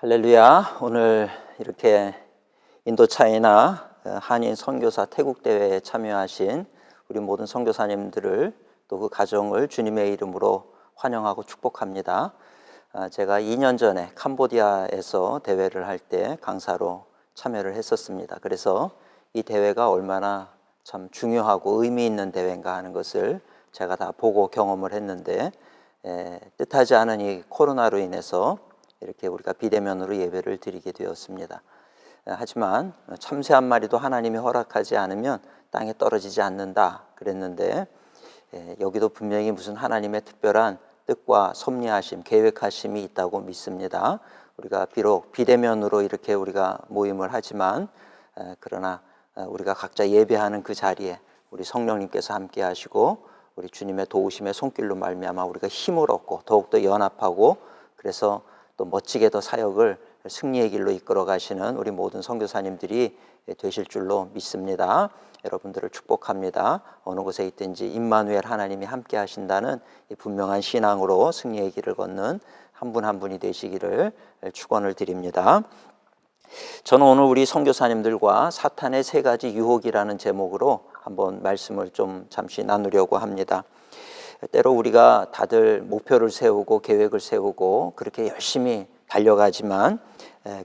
할렐루야. 오늘 이렇게 인도차이나 한인 선교사 태국 대회에 참여하신 우리 모든 선교사님들을 또 그 가정을 주님의 이름으로 환영하고 축복합니다. 제가 2년 전에 캄보디아에서 대회를 할 때 강사로 참여를 했었습니다. 그래서 이 대회가 얼마나 참 중요하고 의미 있는 대회인가 하는 것을 제가 다 보고 경험을 했는데, 뜻하지 않은 이 코로나로 인해서 이렇게 우리가 비대면으로 예배를 드리게 되었습니다. 하지만 참새 한 마리도 하나님이 허락하지 않으면 땅에 떨어지지 않는다 그랬는데, 여기도 분명히 무슨 하나님의 특별한 뜻과 섭리하심, 계획하심이 있다고 믿습니다. 우리가 비록 비대면으로 이렇게 우리가 모임을 하지만, 그러나 우리가 각자 예배하는 그 자리에 우리 성령님께서 함께 하시고 우리 주님의 도우심의 손길로 말미암아 우리가 힘을 얻고 더욱더 연합하고, 그래서 또 멋지게 더 사역을 승리의 길로 이끌어 가시는 우리 모든 선교사님들이 되실 줄로 믿습니다. 여러분들을 축복합니다. 어느 곳에 있든지 임마누엘 하나님이 함께 하신다는 이 분명한 신앙으로 승리의 길을 걷는 한 분 한 분이 되시기를 축원을 드립니다. 저는 오늘 우리 선교사님들과 사탄의 세 가지 유혹이라는 제목으로 한번 말씀을 좀 잠시 나누려고 합니다. 때로 우리가 다들 목표를 세우고 계획을 세우고 그렇게 열심히 달려가지만,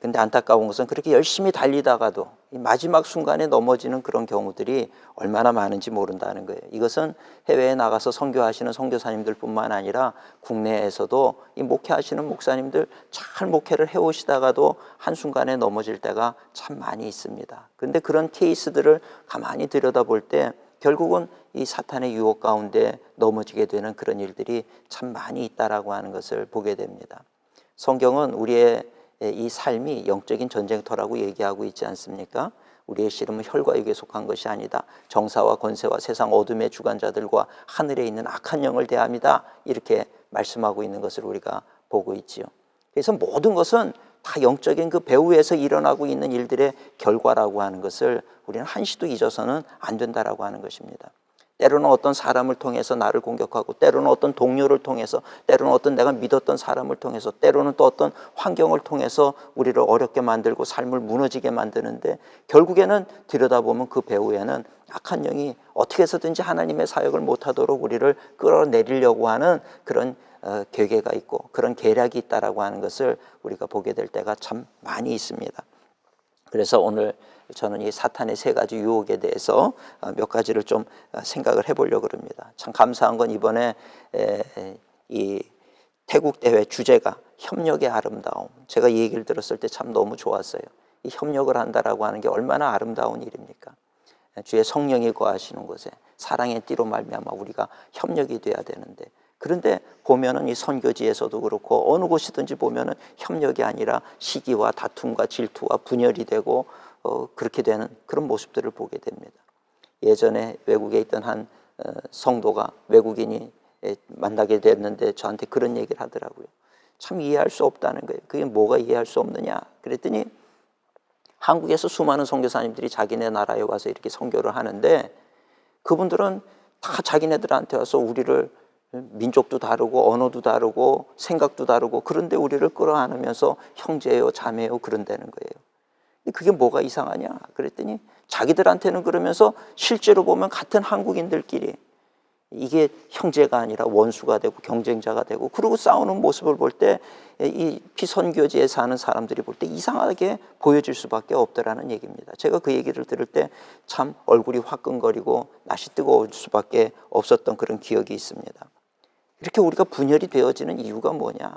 근데 안타까운 것은 그렇게 열심히 달리다가도 이 마지막 순간에 넘어지는 그런 경우들이 얼마나 많은지 모른다는 거예요. 이것은 해외에 나가서 선교하시는 선교사님들 뿐만 아니라 국내에서도 이 목회하시는 목사님들 잘 목회를 해오시다가도 한순간에 넘어질 때가 참 많이 있습니다. 근데 그런 케이스들을 가만히 들여다볼 때 결국은 이 사탄의 유혹 가운데 넘어지게 되는 그런 일들이 참 많이 있다라고 하는 것을 보게 됩니다. 성경은 우리의 이 삶이 영적인 전쟁터라고 얘기하고 있지 않습니까? 우리의 씨름은 혈과 육에 속한 것이 아니다. 정사와 권세와 세상 어둠의 주관자들과 하늘에 있는 악한 영을 대함이다. 이렇게 말씀하고 있는 것을 우리가 보고 있지요. 그래서 모든 것은 다 영적인 그 배후에서 일어나고 있는 일들의 결과라고 하는 것을 우리는 한시도 잊어서는 안 된다라고 하는 것입니다. 때로는 어떤 사람을 통해서 나를 공격하고, 때로는 어떤 동료를 통해서, 때로는 어떤 내가 믿었던 사람을 통해서, 때로는 또 어떤 환경을 통해서 우리를 어렵게 만들고 삶을 무너지게 만드는데, 결국에는 들여다보면 그 배후에는 악한 영이 어떻게 해서든지 하나님의 사역을 못하도록 우리를 끌어내리려고 하는 그런 계획이 있고 그런 계략이 있다라고 하는 것을 우리가 보게 될 때가 참 많이 있습니다. 그래서 오늘 저는 이 사탄의 세 가지 유혹에 대해서 몇 가지를 좀 생각을 해보려고 합니다. 참 감사한 건 이번에 이 태국 대회 주제가 협력의 아름다움, 제가 이 얘기를 들었을 때 참 너무 좋았어요. 이 협력을 한다라고 하는 게 얼마나 아름다운 일입니까? 주의 성령이 거하시는 곳에 사랑의 띠로 말미암아 우리가 협력이 돼야 되는데, 그런데 보면은 이 선교지에서도 그렇고 어느 곳이든지 보면은 협력이 아니라 시기와 다툼과 질투와 분열이 되고 그렇게 되는 그런 모습들을 보게 됩니다. 예전에 외국에 있던 한 성도가 외국인이 만나게 됐는데 저한테 그런 얘기를 하더라고요. 참 이해할 수 없다는 거예요. 그게 뭐가 이해할 수 없느냐 그랬더니, 한국에서 수많은 선교사님들이 자기네 나라에 와서 이렇게 선교를 하는데, 그분들은 다 자기네들한테 와서 우리를, 민족도 다르고 언어도 다르고 생각도 다르고, 그런데 우리를 끌어안으면서 형제요 자매요 그런다는 거예요. 그게 뭐가 이상하냐 그랬더니, 자기들한테는 그러면서 실제로 보면 같은 한국인들끼리 이게 형제가 아니라 원수가 되고 경쟁자가 되고, 그리고 싸우는 모습을 볼 때 이 피선교지에 사는 사람들이 볼 때 이상하게 보여질 수밖에 없더라는 얘기입니다. 제가 그 얘기를 들을 때 참 얼굴이 화끈거리고 낯이 뜨거울 수밖에 없었던 그런 기억이 있습니다. 이렇게 우리가 분열이 되어지는 이유가 뭐냐,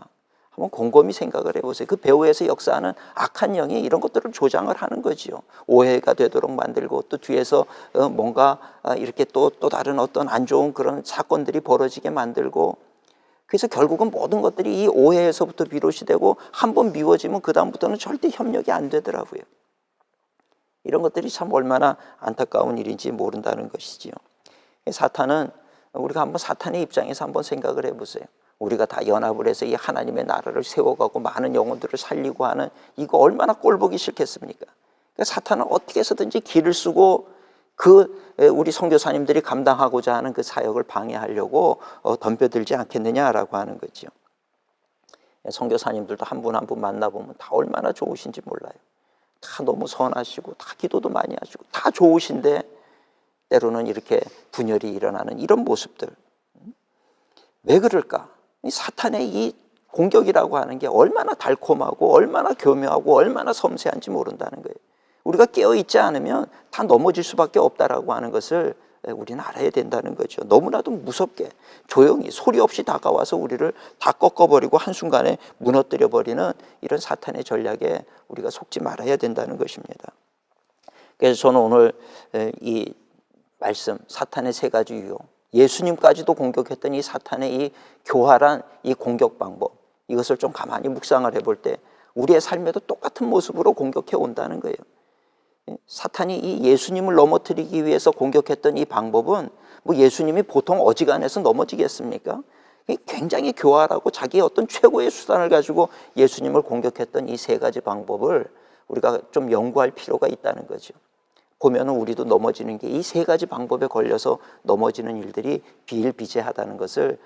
한번 곰곰이 생각을 해보세요. 그 배후에서 역사하는 악한 영이 이런 것들을 조장을 하는 거지요. 오해가 되도록 만들고, 또 뒤에서 뭔가 이렇게 또 다른 어떤 안 좋은 그런 사건들이 벌어지게 만들고, 그래서 결국은 모든 것들이 이 오해에서부터 비롯이 되고, 한번 미워지면 그 다음부터는 절대 협력이 안 되더라고요. 이런 것들이 참 얼마나 안타까운 일인지 모른다는 것이지요. 사탄은, 우리가 한번 사탄의 입장에서 한번 생각을 해보세요. 우리가 다 연합을 해서 이 하나님의 나라를 세워가고 많은 영혼들을 살리고 하는, 이거 얼마나 꼴보기 싫겠습니까? 그러니까 사탄은 어떻게 해서든지 길을 쓰고 우리 선교사님들이 감당하고자 하는 그 사역을 방해하려고 덤벼들지 않겠느냐라고 하는 거죠. 선교사님들도 한 분 한 분 만나보면 다 얼마나 좋으신지 몰라요. 다 너무 선하시고 다 기도도 많이 하시고 다 좋으신데 때로는 이렇게 분열이 일어나는 이런 모습들. 왜 그럴까? 이 사탄의 이 공격이라고 하는 게 얼마나 달콤하고 얼마나 교묘하고 얼마나 섬세한지 모른다는 거예요. 우리가 깨어있지 않으면 다 넘어질 수밖에 없다라고 하는 것을 우리는 알아야 된다는 거죠. 너무나도 무섭게 조용히 소리 없이 다가와서 우리를 다 꺾어버리고 한순간에 무너뜨려버리는 이런 사탄의 전략에 우리가 속지 말아야 된다는 것입니다. 그래서 저는 오늘 이 말씀, 사탄의 세 가지 유혹, 예수님까지도 공격했던 이 사탄의 이 교활한 이 공격 방법, 이것을 좀 가만히 묵상을 해볼 때 우리의 삶에도 똑같은 모습으로 공격해 온다는 거예요. 사탄이 이 예수님을 넘어뜨리기 위해서 공격했던 이 방법은 뭐 예수님이 보통 어지간해서 넘어지겠습니까? 굉장히 교활하고 자기의 어떤 최고의 수단을 가지고 예수님을 공격했던 이 세 가지 방법을 우리가 좀 연구할 필요가 있다는 거죠. 보면은 우리도 넘어지는 게 이 세 가지 방법에 걸려서 넘어지는 일들이 비일비재하다는 것을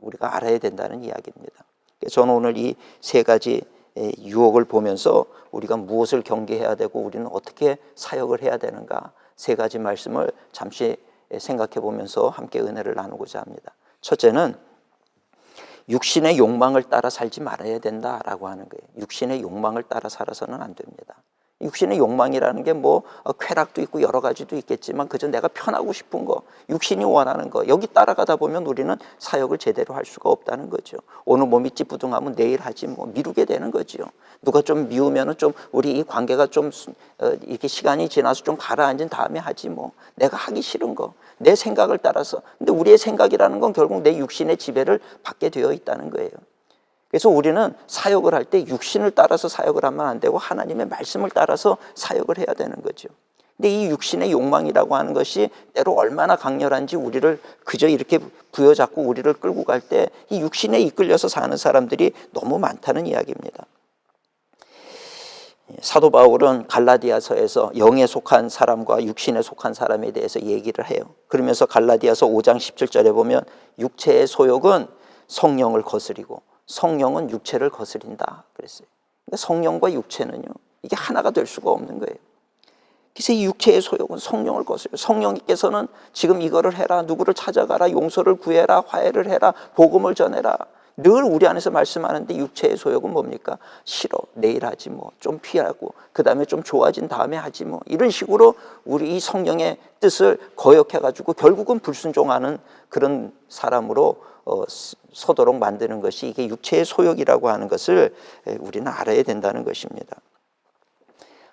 우리가 알아야 된다는 이야기입니다. 저는 오늘 이 세 가지 유혹을 보면서 우리가 무엇을 경계해야 되고 우리는 어떻게 사역을 해야 되는가, 세 가지 말씀을 잠시 생각해 보면서 함께 은혜를 나누고자 합니다. 첫째는 육신의 욕망을 따라 살지 말아야 된다라고 하는 거예요. 육신의 욕망을 따라 살아서는 안 됩니다. 육신의 욕망이라는 게 뭐 쾌락도 있고 여러 가지도 있겠지만 그저 내가 편하고 싶은 거, 육신이 원하는 거, 여기 따라가다 보면 우리는 사역을 제대로 할 수가 없다는 거죠. 오늘 몸이 찌뿌둥하면 내일 하지 뭐 미루게 되는 거죠. 누가 좀 미우면은 좀 우리 이 관계가 좀 이렇게 시간이 지나서 좀 가라앉은 다음에 하지 뭐, 내가 하기 싫은 거, 내 생각을 따라서. 근데 우리의 생각이라는 건 결국 내 육신의 지배를 받게 되어 있다는 거예요. 그래서 우리는 사역을 할 때 육신을 따라서 사역을 하면 안 되고 하나님의 말씀을 따라서 사역을 해야 되는 거죠. 근데 이 육신의 욕망이라고 하는 것이 때로 얼마나 강렬한지 우리를 그저 이렇게 부여잡고 우리를 끌고 갈 때 이 육신에 이끌려서 사는 사람들이 너무 많다는 이야기입니다. 사도 바울은 갈라디아서에서 영에 속한 사람과 육신에 속한 사람에 대해서 얘기를 해요. 그러면서 갈라디아서 5장 17절에 보면 육체의 소욕은 성령을 거스리고 성령은 육체를 거스린다 그랬어요. 그러니까 성령과 육체는요, 이게 하나가 될 수가 없는 거예요. 그래서 이 육체의 소욕은 성령을 거스려요. 성령님께서는 지금 이거를 해라, 누구를 찾아가라, 용서를 구해라, 화해를 해라, 복음을 전해라, 늘 우리 안에서 말씀하는데 육체의 소욕은 뭡니까? 싫어, 내일 하지 뭐, 좀 피하고 그 다음에 좀 좋아진 다음에 하지 뭐, 이런 식으로 우리 이 성령의 뜻을 거역해가지고 결국은 불순종하는 그런 사람으로 서도록 만드는 것이 이게 육체의 소욕이라고 하는 것을 우리는 알아야 된다는 것입니다.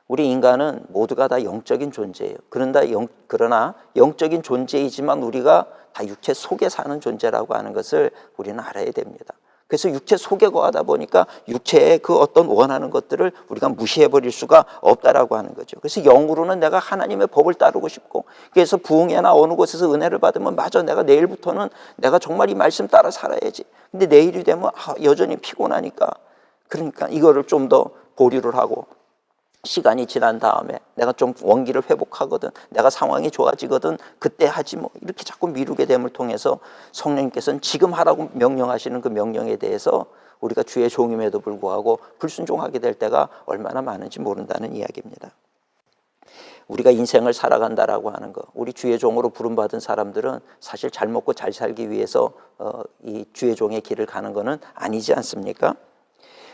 우리 인간은 모두가 다 영적인 존재예요. 그러나 영적인 존재이지만 우리가 다 육체 속에 사는 존재라고 하는 것을 우리는 알아야 됩니다. 그래서 육체 속에 거하다 보니까 육체의 그 어떤 원하는 것들을 우리가 무시해버릴 수가 없다라고 하는 거죠. 그래서 영으로는 내가 하나님의 법을 따르고 싶고, 그래서 부흥회나 어느 곳에서 은혜를 받으면 맞아, 내가 내일부터는 내가 정말 이 말씀 따라 살아야지. 근데 내일이 되면 여전히 피곤하니까, 그러니까 이거를 좀 더 보류를 하고 시간이 지난 다음에 내가 좀 원기를 회복하거든, 내가 상황이 좋아지거든, 그때 하지 뭐, 이렇게 자꾸 미루게 됨을 통해서 성령님께서는 지금 하라고 명령하시는 그 명령에 대해서 우리가 주의 종임에도 불구하고 불순종하게 될 때가 얼마나 많은지 모른다는 이야기입니다. 우리가 인생을 살아간다라고 하는 거, 우리 주의 종으로 부름받은 사람들은 사실 잘 먹고 잘 살기 위해서 이 주의 종의 길을 가는 거는 아니지 않습니까?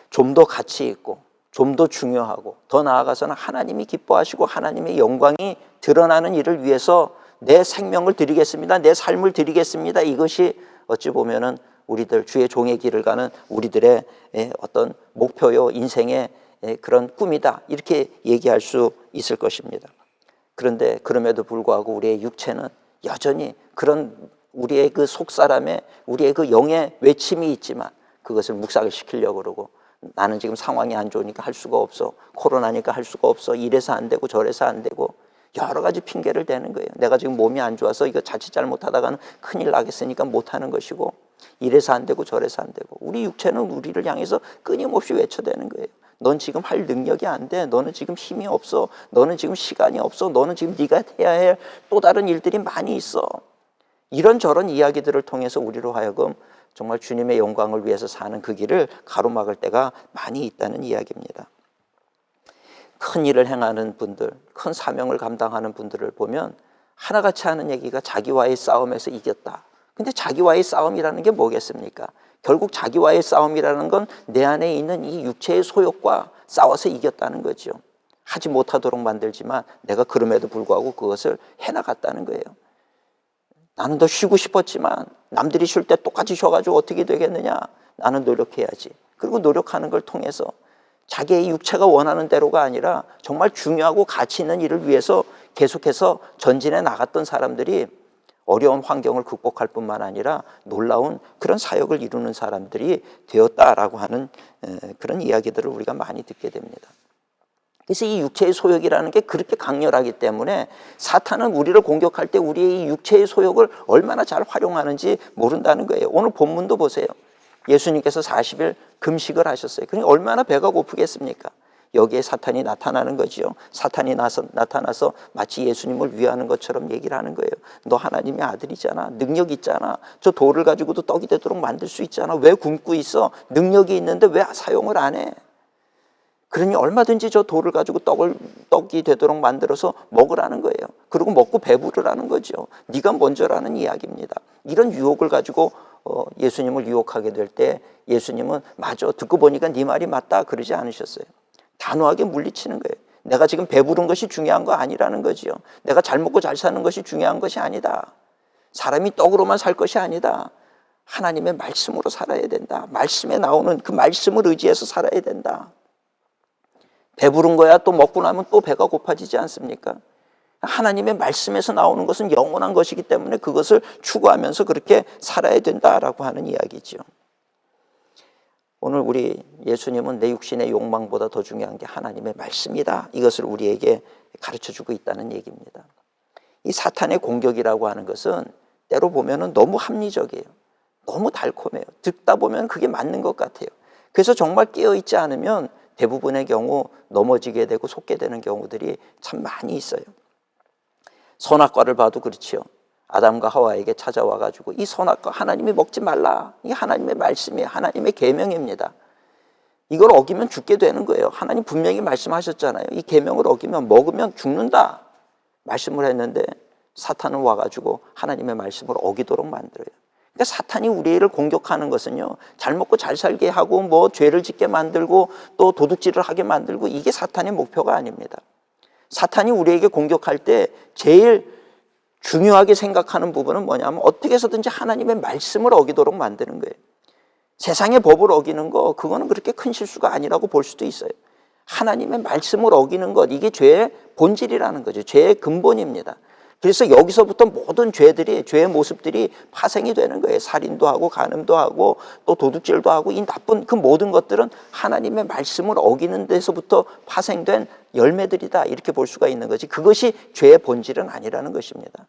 좀 더 가치 있고 좀 더 중요하고 더 나아가서는 하나님이 기뻐하시고 하나님의 영광이 드러나는 일을 위해서 내 생명을 드리겠습니다, 내 삶을 드리겠습니다, 이것이 어찌 보면은 우리들 주의 종의 길을 가는 우리들의 어떤 목표요, 인생의 그런 꿈이다, 이렇게 얘기할 수 있을 것입니다. 그런데 그럼에도 불구하고 우리의 육체는 여전히 그런 우리의 그 속사람의, 우리의 그 영의 외침이 있지만 그것을 묵살을 시키려고 그러고, 나는 지금 상황이 안 좋으니까 할 수가 없어, 코로나니까 할 수가 없어, 이래서 안 되고 저래서 안 되고 여러 가지 핑계를 대는 거예요. 내가 지금 몸이 안 좋아서 이거 자칫 잘못하다가는 큰일 나겠으니까 못하는 것이고, 이래서 안 되고 저래서 안 되고, 우리 육체는 우리를 향해서 끊임없이 외쳐대는 거예요. 넌 지금 할 능력이 안 돼, 너는 지금 힘이 없어, 너는 지금 시간이 없어, 너는 지금 네가 해야 할 또 다른 일들이 많이 있어. 이런저런 이야기들을 통해서 우리로 하여금 정말 주님의 영광을 위해서 사는 그 길을 가로막을 때가 많이 있다는 이야기입니다. 큰 일을 행하는 분들, 큰 사명을 감당하는 분들을 보면 하나같이 하는 얘기가 자기와의 싸움에서 이겼다. 근데 자기와의 싸움이라는 게 뭐겠습니까? 결국 자기와의 싸움이라는 건 내 안에 있는 이 육체의 소욕과 싸워서 이겼다는 거죠. 하지 못하도록 만들지만 내가 그럼에도 불구하고 그것을 해나갔다는 거예요. 나는 더 쉬고 싶었지만 남들이 쉴 때 똑같이 쉬어가지고 어떻게 되겠느냐? 나는 노력해야지. 그리고 노력하는 걸 통해서 자기의 육체가 원하는 대로가 아니라 정말 중요하고 가치 있는 일을 위해서 계속해서 전진해 나갔던 사람들이 어려운 환경을 극복할 뿐만 아니라 놀라운 그런 사역을 이루는 사람들이 되었다라고 하는 그런 이야기들을 우리가 많이 듣게 됩니다. 그래서 이 육체의 소욕이라는 게 그렇게 강렬하기 때문에 사탄은 우리를 공격할 때 우리의 이 육체의 소욕을 얼마나 잘 활용하는지 모른다는 거예요. 오늘 본문도 보세요. 예수님께서 40일 금식을 하셨어요. 그러니까 얼마나 배가 고프겠습니까? 여기에 사탄이 나타나는 거지요. 사탄이 나타나서 마치 예수님을 위하는 것처럼 얘기를 하는 거예요. 너 하나님의 아들이잖아. 능력 있잖아. 저 돌을 가지고도 떡이 되도록 만들 수 있잖아. 왜 굶고 있어? 능력이 있는데 왜 사용을 안 해? 그러니 얼마든지 저 돌을 가지고 떡이 되도록 만들어서 먹으라는 거예요. 그리고 먹고 배부르라는 거죠. 네가 먼저라는 이야기입니다. 이런 유혹을 가지고 예수님을 유혹하게 될 때 예수님은 맞아, 듣고 보니까 네 말이 맞다 그러지 않으셨어요. 단호하게 물리치는 거예요. 내가 지금 배부른 것이 중요한 거 아니라는 거지요. 내가 잘 먹고 잘 사는 것이 중요한 것이 아니다. 사람이 떡으로만 살 것이 아니다. 하나님의 말씀으로 살아야 된다. 말씀에 나오는 그 말씀을 의지해서 살아야 된다. 배부른 거야 또 먹고 나면 또 배가 고파지지 않습니까? 하나님의 말씀에서 나오는 것은 영원한 것이기 때문에 그것을 추구하면서 그렇게 살아야 된다라고 하는 이야기죠. 오늘 우리 예수님은 내 육신의 욕망보다 더 중요한 게 하나님의 말씀이다. 이것을 우리에게 가르쳐주고 있다는 얘기입니다. 이 사탄의 공격이라고 하는 것은 때로 보면 너무 합리적이에요. 너무 달콤해요. 듣다 보면 그게 맞는 것 같아요. 그래서 정말 깨어있지 않으면 대부분의 경우 넘어지게 되고 속게 되는 경우들이 참 많이 있어요. 선악과를 봐도 그렇지요. 아담과 하와에게 찾아와가지고 이 선악과 하나님이 먹지 말라. 이게 하나님의 말씀이에요. 하나님의 계명입니다. 이걸 어기면 죽게 되는 거예요. 하나님 분명히 말씀하셨잖아요. 이 계명을 어기면 먹으면 죽는다. 말씀을 했는데 사탄은 와가지고 하나님의 말씀을 어기도록 만들어요. 그러니까 사탄이 우리를 공격하는 것은요, 잘 먹고 잘 살게 하고 뭐 죄를 짓게 만들고 또 도둑질을 하게 만들고 이게 사탄의 목표가 아닙니다. 사탄이 우리에게 공격할 때 제일 중요하게 생각하는 부분은 뭐냐면 어떻게 해서든지 하나님의 말씀을 어기도록 만드는 거예요. 세상의 법을 어기는 거 그거는 그렇게 큰 실수가 아니라고 볼 수도 있어요. 하나님의 말씀을 어기는 것 이게 죄의 본질이라는 거죠. 죄의 근본입니다. 그래서 여기서부터 모든 죄의 모습들이 파생이 되는 거예요. 살인도 하고 간음도 하고 또 도둑질도 하고 이 나쁜 그 모든 것들은 하나님의 말씀을 어기는 데서부터 파생된 열매들이다. 이렇게 볼 수가 있는 거지. 그것이 죄의 본질은 아니라는 것입니다.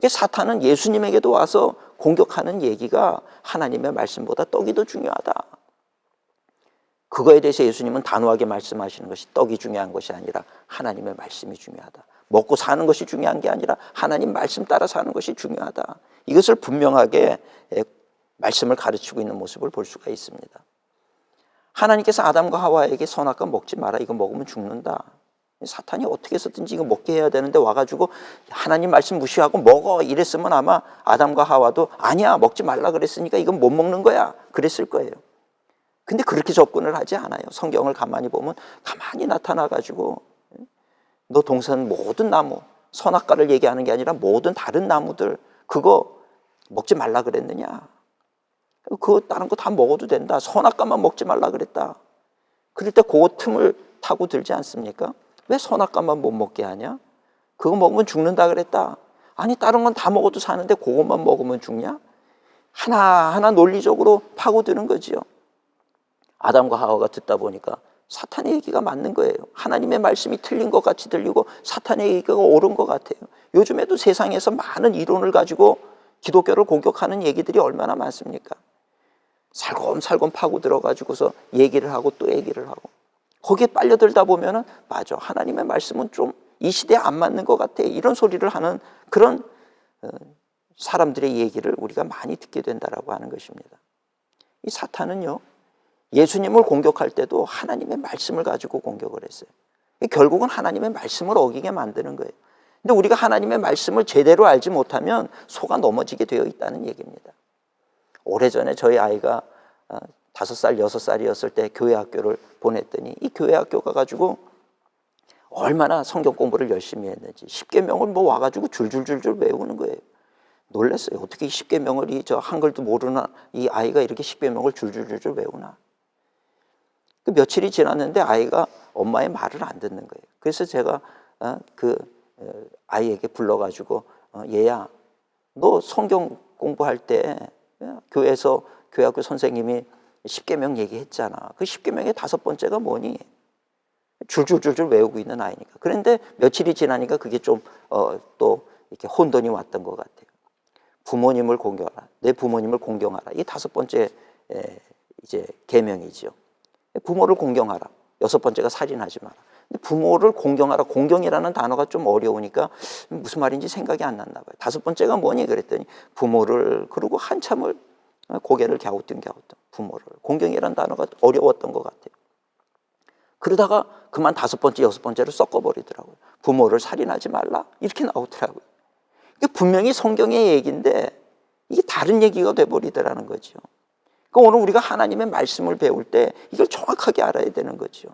사탄은 예수님에게도 와서 공격하는 얘기가 하나님의 말씀보다 떡이 더 중요하다. 그거에 대해서 예수님은 단호하게 말씀하시는 것이 떡이 중요한 것이 아니라 하나님의 말씀이 중요하다. 먹고 사는 것이 중요한 게 아니라 하나님 말씀 따라 사는 것이 중요하다. 이것을 분명하게 말씀을 가르치고 있는 모습을 볼 수가 있습니다. 하나님께서 아담과 하와에게 선악과 먹지 마라. 이거 먹으면 죽는다. 사탄이 어떻게 해서든지 이거 먹게 해야 되는데 와가지고 하나님 말씀 무시하고 먹어 이랬으면 아마 아담과 하와도 아니야 먹지 말라 그랬으니까 이건 못 먹는 거야 그랬을 거예요. 근데 그렇게 접근을 하지 않아요. 성경을 가만히 보면 가만히 나타나가지고 너 동산 모든 나무 선악과를 얘기하는 게 아니라 모든 다른 나무들 그거 먹지 말라 그랬느냐. 그거 다른 거 다 먹어도 된다. 선악과만 먹지 말라 그랬다. 그럴 때 그 틈을 타고 들지 않습니까? 왜 선악과만 못 먹게 하냐? 그거 먹으면 죽는다 그랬다. 아니 다른 건 다 먹어도 사는데 그것만 먹으면 죽냐? 하나하나 논리적으로 파고드는 거지요. 아담과 하와가 듣다 보니까 사탄의 얘기가 맞는 거예요. 하나님의 말씀이 틀린 것 같이 들리고 사탄의 얘기가 옳은 것 같아요. 요즘에도 세상에서 많은 이론을 가지고 기독교를 공격하는 얘기들이 얼마나 많습니까? 살검살검 파고들어가지고서 얘기를 하고 또 얘기를 하고 거기에 빨려들다 보면은 맞아 하나님의 말씀은 좀 이 시대에 안 맞는 것 같아 이런 소리를 하는 그런 사람들의 얘기를 우리가 많이 듣게 된다라고 하는 것입니다. 이 사탄은요, 예수님을 공격할 때도 하나님의 말씀을 가지고 공격을 했어요. 결국은 하나님의 말씀을 어기게 만드는 거예요. 근데 우리가 하나님의 말씀을 제대로 알지 못하면 속아 넘어지게 되어 있다는 얘기입니다. 오래전에 저희 아이가 5살, 6살이었을 때 교회 학교를 보냈더니 이 교회 학교 가가지고 얼마나 성경 공부를 열심히 했는지 10계명을 뭐 와가지고 줄줄줄줄 외우는 거예요. 놀랐어요. 어떻게 10계명을 저 한글도 모르는 이 아이가 이렇게 10계명을 줄줄줄줄 외우나. 그 며칠이 지났는데 아이가 엄마의 말을 안 듣는 거예요. 그래서 제가 그 아이에게 불러가지고 얘야, 너 성경 공부할 때 교회에서 교회학교 선생님이 10계명 얘기했잖아. 그 10계명의 5번째가 뭐니? 줄줄줄줄 외우고 있는 아이니까. 그런데 며칠이 지나니까 그게 좀 또 이렇게 혼돈이 왔던 것 같아요. 부모님을 공경하라. 내 부모님을 공경하라. 이게 5번째 이제 계명이죠. 부모를 공경하라. 6번째가 살인하지 마라. 근데 부모를 공경하라. 공경이라는 단어가 좀 어려우니까 무슨 말인지 생각이 안 났나 봐요. 5번째가 뭐니? 그랬더니 부모를, 그러고 한참을 고개를 갸우뚱갸우뚱. 부모를. 공경이라는 단어가 어려웠던 것 같아요. 그러다가 그만 5번째, 6번째를 섞어버리더라고요. 부모를 살인하지 말라. 이렇게 나오더라고요. 이게 분명히 성경의 얘기인데 이게 다른 얘기가 돼버리더라는 거죠. 그러니까 오늘 우리가 하나님의 말씀을 배울 때 이걸 정확하게 알아야 되는 거죠.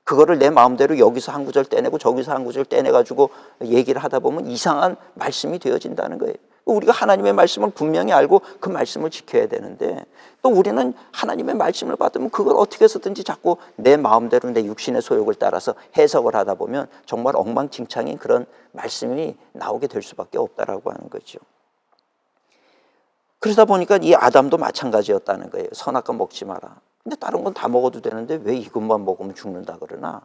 그거를 내 마음대로 여기서 한 구절 떼내고 저기서 한 구절 떼내가지고 얘기를 하다 보면 이상한 말씀이 되어진다는 거예요. 우리가 하나님의 말씀을 분명히 알고 그 말씀을 지켜야 되는데 또 우리는 하나님의 말씀을 받으면 그걸 어떻게 해서든지 자꾸 내 마음대로 내 육신의 소욕을 따라서 해석을 하다 보면 정말 엉망진창인 그런 말씀이 나오게 될 수밖에 없다라고 하는 거죠. 그러다 보니까 이 아담도 마찬가지였다는 거예요. 선악과 먹지 마라. 근데 다른 건 다 먹어도 되는데 왜 이것만 먹으면 죽는다 그러나?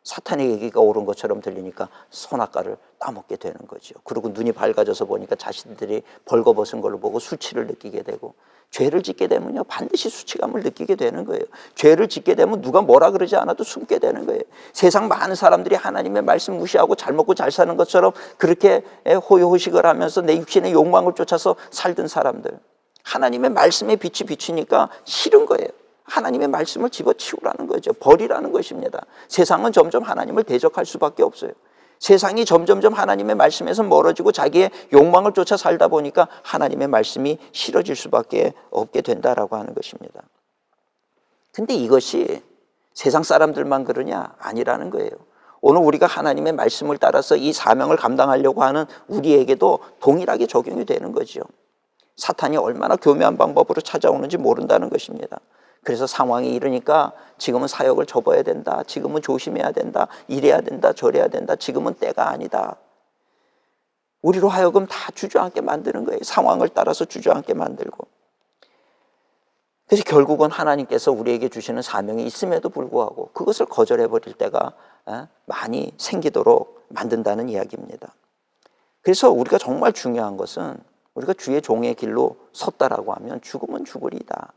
사탄의 얘기가 옳은 것처럼 들리니까 선악과를 따먹게 되는 거죠. 그리고 눈이 밝아져서 보니까 자신들이 벌거벗은 걸로 보고 수치를 느끼게 되고, 죄를 짓게 되면요 반드시 수치감을 느끼게 되는 거예요. 죄를 짓게 되면 누가 뭐라 그러지 않아도 숨게 되는 거예요. 세상 많은 사람들이 하나님의 말씀 무시하고 잘 먹고 잘 사는 것처럼 그렇게 호요호식을 하면서 내 육신의 욕망을 쫓아서 살던 사람들, 하나님의 말씀에 빛이 비치니까 싫은 거예요. 하나님의 말씀을 집어치우라는 거죠. 버리라는 것입니다. 세상은 점점 하나님을 대적할 수밖에 없어요. 세상이 점점점 하나님의 말씀에서 멀어지고 자기의 욕망을 쫓아 살다 보니까 하나님의 말씀이 싫어질 수밖에 없게 된다라고 하는 것입니다. 근데 이것이 세상 사람들만 그러냐? 아니라는 거예요. 오늘 우리가 하나님의 말씀을 따라서 이 사명을 감당하려고 하는 우리에게도 동일하게 적용이 되는 거죠. 사탄이 얼마나 교묘한 방법으로 찾아오는지 모른다는 것입니다. 그래서 상황이 이러니까 지금은 사역을 접어야 된다. 지금은 조심해야 된다. 이래야 된다. 저래야 된다. 지금은 때가 아니다. 우리로 하여금 다 주저앉게 만드는 거예요. 상황을 따라서 주저앉게 만들고. 그래서 결국은 하나님께서 우리에게 주시는 사명이 있음에도 불구하고 그것을 거절해버릴 때가 많이 생기도록 만든다는 이야기입니다. 그래서 우리가 정말 중요한 것은 우리가 주의 종의 길로 섰다라고 하면 죽으면 죽으리다.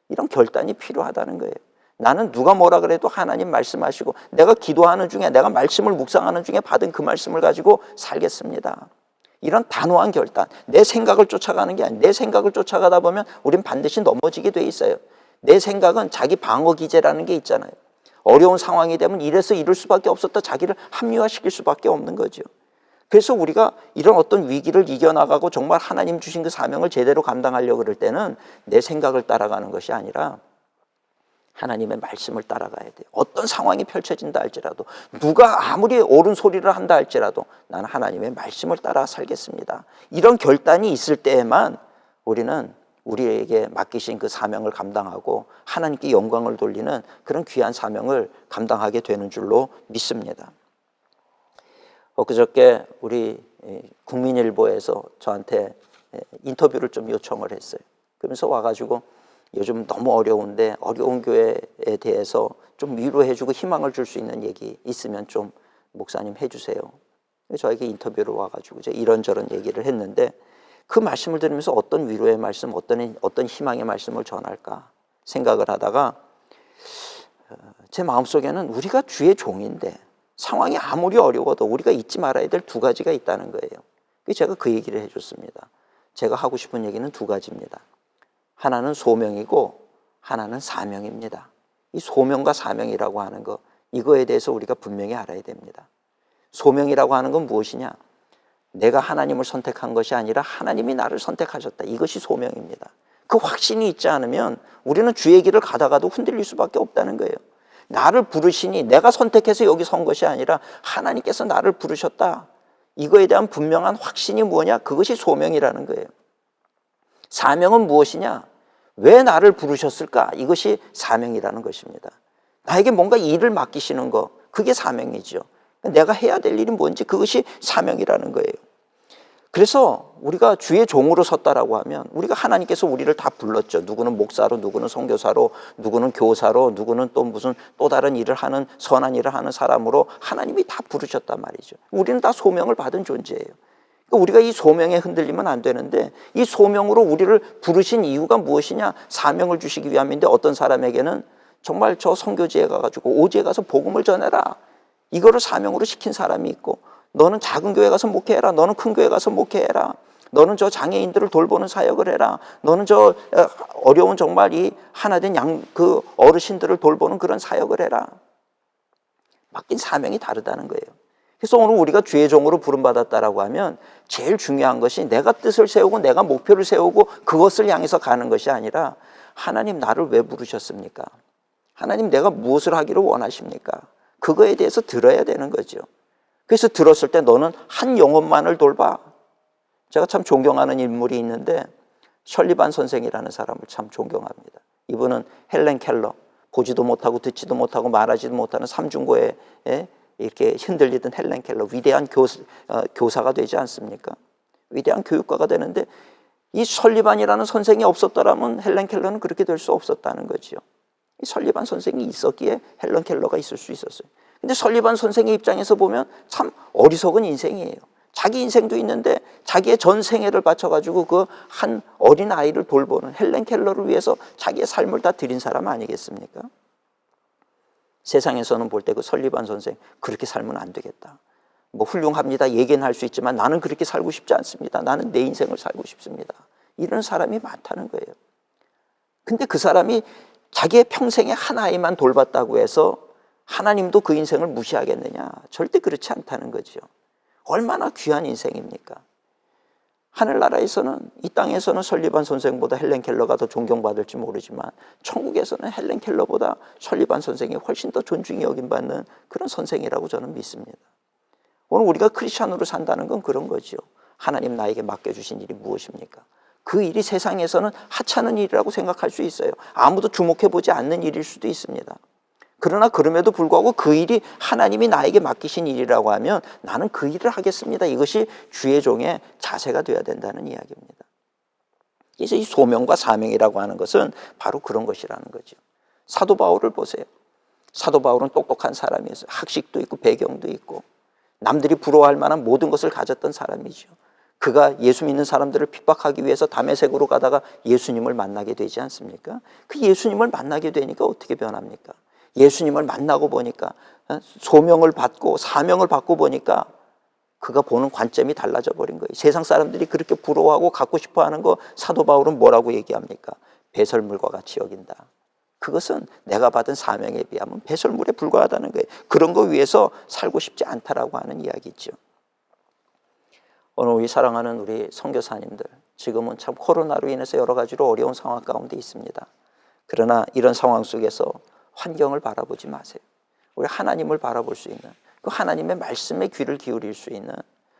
이런 결단이 필요하다는 거예요. 나는 누가 뭐라 그래도 하나님 말씀하시고 내가 기도하는 중에 내가 말씀을 묵상하는 중에 받은 그 말씀을 가지고 살겠습니다. 이런 단호한 결단, 내 생각을 쫓아가는 게 아니에요. 내 생각을 쫓아가다 보면 우린 반드시 넘어지게 돼 있어요. 내 생각은 자기 방어 기제라는 게 있잖아요. 어려운 상황이 되면 이래서 이럴 수밖에 없었다 자기를 합리화시킬 수밖에 없는 거죠. 그래서 우리가 이런 어떤 위기를 이겨나가고 정말 하나님 주신 그 사명을 제대로 감당하려고 그럴 때는 내 생각을 따라가는 것이 아니라 하나님의 말씀을 따라가야 돼요. 어떤 상황이 펼쳐진다 할지라도, 누가 아무리 옳은 소리를 한다 할지라도 나는 하나님의 말씀을 따라 살겠습니다. 이런 결단이 있을 때에만 우리는 우리에게 맡기신 그 사명을 감당하고 하나님께 영광을 돌리는 그런 귀한 사명을 감당하게 되는 줄로 믿습니다. 엊그저께 우리 국민일보에서 저한테 인터뷰를 좀 요청을 했어요. 그러면서 와가지고 요즘 너무 어려운데 어려운 교회에 대해서 좀 위로해주고 희망을 줄 수 있는 얘기 있으면 좀 목사님 해주세요. 저에게 인터뷰를 와가지고 이제 이런저런 얘기를 했는데 그 말씀을 들으면서 어떤 위로의 말씀, 어떤 희망의 말씀을 전할까 생각을 하다가 제 마음속에는 우리가 주의 종인데 상황이 아무리 어려워도 우리가 잊지 말아야 될 2가지가 있다는 거예요. 제가 그 얘기를 해줬습니다. 제가 하고 싶은 얘기는 2가지입니다. 하나는 소명이고 하나는 사명입니다. 이 소명과 사명이라고 하는 거, 이거에 대해서 우리가 분명히 알아야 됩니다. 소명이라고 하는 건 무엇이냐? 내가 하나님을 선택한 것이 아니라 하나님이 나를 선택하셨다. 이것이 소명입니다. 그 확신이 있지 않으면 우리는 주의 길을 가다가도 흔들릴 수밖에 없다는 거예요. 나를 부르시니 내가 선택해서 여기 선 것이 아니라 하나님께서 나를 부르셨다. 이거에 대한 분명한 확신이 뭐냐? 그것이 소명이라는 거예요. 사명은 무엇이냐? 왜 나를 부르셨을까? 이것이 사명이라는 것입니다. 나에게 뭔가 일을 맡기시는 거, 그게 사명이죠. 내가 해야 될 일이 뭔지, 그것이 사명이라는 거예요. 그래서 우리가 주의 종으로 섰다라고 하면 우리가 하나님께서 우리를 다 불렀죠. 누구는 목사로, 누구는 선교사로, 누구는 교사로, 누구는 또 무슨 또 다른 일을 하는 선한 일을 하는 사람으로 하나님이 다 부르셨단 말이죠. 우리는 다 소명을 받은 존재예요. 우리가 이 소명에 흔들리면 안 되는데, 이 소명으로 우리를 부르신 이유가 무엇이냐? 사명을 주시기 위함인데, 어떤 사람에게는 정말 저 선교지에 가가지고 오지에 가서 복음을 전해라, 이거를 사명으로 시킨 사람이 있고, 너는 작은 교회 가서 목회해라, 너는 큰 교회 가서 목회해라, 너는 저 장애인들을 돌보는 사역을 해라, 너는 저 어려운 정말 이 하나된 그 어르신들을 돌보는 그런 사역을 해라. 맡긴 사명이 다르다는 거예요. 그래서 오늘 우리가 주의 종으로 부름받았다라고 하면 제일 중요한 것이 내가 뜻을 세우고 내가 목표를 세우고 그것을 향해서 가는 것이 아니라, 하나님 나를 왜 부르셨습니까? 하나님 내가 무엇을 하기를 원하십니까? 그거에 대해서 들어야 되는 거죠. 그래서 들었을 때 너는 한 영혼만을 돌봐. 제가 참 존경하는 인물이 있는데, 설리반 선생이라는 사람을 참 존경합니다. 이분은 헬렌 켈러, 보지도 못하고 듣지도 못하고 말하지도 못하는 삼중고에 이렇게 흔들리던 헬렌 켈러, 위대한 교사가 되지 않습니까? 위대한 교육가가 되는데, 이 설리반이라는 선생이 없었더라면 헬렌 켈러는 그렇게 될 수 없었다는 거죠. 이 설리반 선생이 있었기에 헬렌 켈러가 있을 수 있었어요. 근데 설리반 선생의 입장에서 보면 참 어리석은 인생이에요. 자기 인생도 있는데 자기의 전 생애를 바쳐가지고 그 한 어린 아이를 돌보는 헬렌 켈러를 위해서 자기의 삶을 다 드린 사람 아니겠습니까? 세상에서는 볼 때 그 설리반 선생, 그렇게 살면 안 되겠다, 뭐 훌륭합니다 얘기는 할 수 있지만 나는 그렇게 살고 싶지 않습니다, 나는 내 인생을 살고 싶습니다, 이런 사람이 많다는 거예요. 근데 그 사람이 자기의 평생에 한 아이만 돌봤다고 해서 하나님도 그 인생을 무시하겠느냐? 절대 그렇지 않다는 거죠. 얼마나 귀한 인생입니까? 하늘나라에서는, 이 땅에서는 설리반 선생보다 헬렌 켈러가 더 존경받을지 모르지만, 천국에서는 헬렌 켈러보다 설리반 선생이 훨씬 더 존중이 여김받는 그런 선생이라고 저는 믿습니다. 오늘 우리가 크리스찬으로 산다는 건 그런 거죠. 하나님 나에게 맡겨주신 일이 무엇입니까? 그 일이 세상에서는 하찮은 일이라고 생각할 수 있어요. 아무도 주목해보지 않는 일일 수도 있습니다. 그러나 그럼에도 불구하고 그 일이 하나님이 나에게 맡기신 일이라고 하면 나는 그 일을 하겠습니다. 이것이 주의 종의 자세가 되어야 된다는 이야기입니다. 그래서 이 소명과 사명이라고 하는 것은 바로 그런 것이라는 거죠. 사도 바울을 보세요. 사도 바울은 똑똑한 사람이었어요. 학식도 있고 배경도 있고 남들이 부러워할 만한 모든 것을 가졌던 사람이죠. 그가 예수 믿는 사람들을 핍박하기 위해서 다메섹으로 가다가 예수님을 만나게 되지 않습니까? 그 예수님을 만나게 되니까 어떻게 변합니까? 예수님을 만나고 보니까, 소명을 받고 사명을 받고 보니까 그가 보는 관점이 달라져 버린 거예요. 세상 사람들이 그렇게 부러워하고 갖고 싶어하는 거 사도 바울은 뭐라고 얘기합니까? 배설물과 같이 여긴다. 그것은 내가 받은 사명에 비하면 배설물에 불과하다는 거예요. 그런 거 위해서 살고 싶지 않다라고 하는 이야기죠. 오늘 우리 사랑하는 우리 선교사님들, 지금은 참 코로나로 인해서 여러 가지로 어려운 상황 가운데 있습니다. 그러나 이런 상황 속에서 환경을 바라보지 마세요. 우리 하나님을 바라볼 수 있는, 그 하나님의 말씀에 귀를 기울일 수 있는,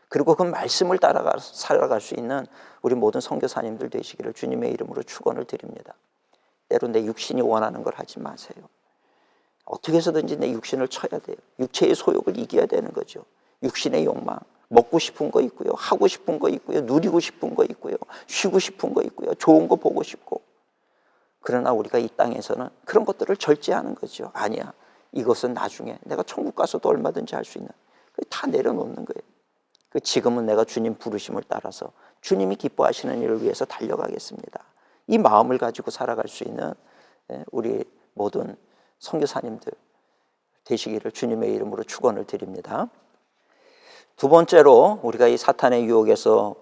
그리고 그 말씀을 따라가 살아갈 수 있는 우리 모든 선교사님들 되시기를 주님의 이름으로 축원을 드립니다. 때로 내 육신이 원하는 걸 하지 마세요. 어떻게 해서든지 내 육신을 쳐야 돼요. 육체의 소욕을 이겨야 되는 거죠. 육신의 욕망, 먹고 싶은 거 있고요, 하고 싶은 거 있고요, 누리고 싶은 거 있고요, 쉬고 싶은 거 있고요, 좋은 거 보고 싶고. 그러나 우리가 이 땅에서는 그런 것들을 절제하는 거죠. 아니야, 이것은 나중에 내가 천국 가서도 얼마든지 할 수 있는, 다 내려놓는 거예요. 지금은 내가 주님 부르심을 따라서 주님이 기뻐하시는 일을 위해서 달려가겠습니다. 이 마음을 가지고 살아갈 수 있는 우리 모든 선교사님들 되시기를 주님의 이름으로 축원을 드립니다. 두 번째로 우리가 이 사탄의 유혹에서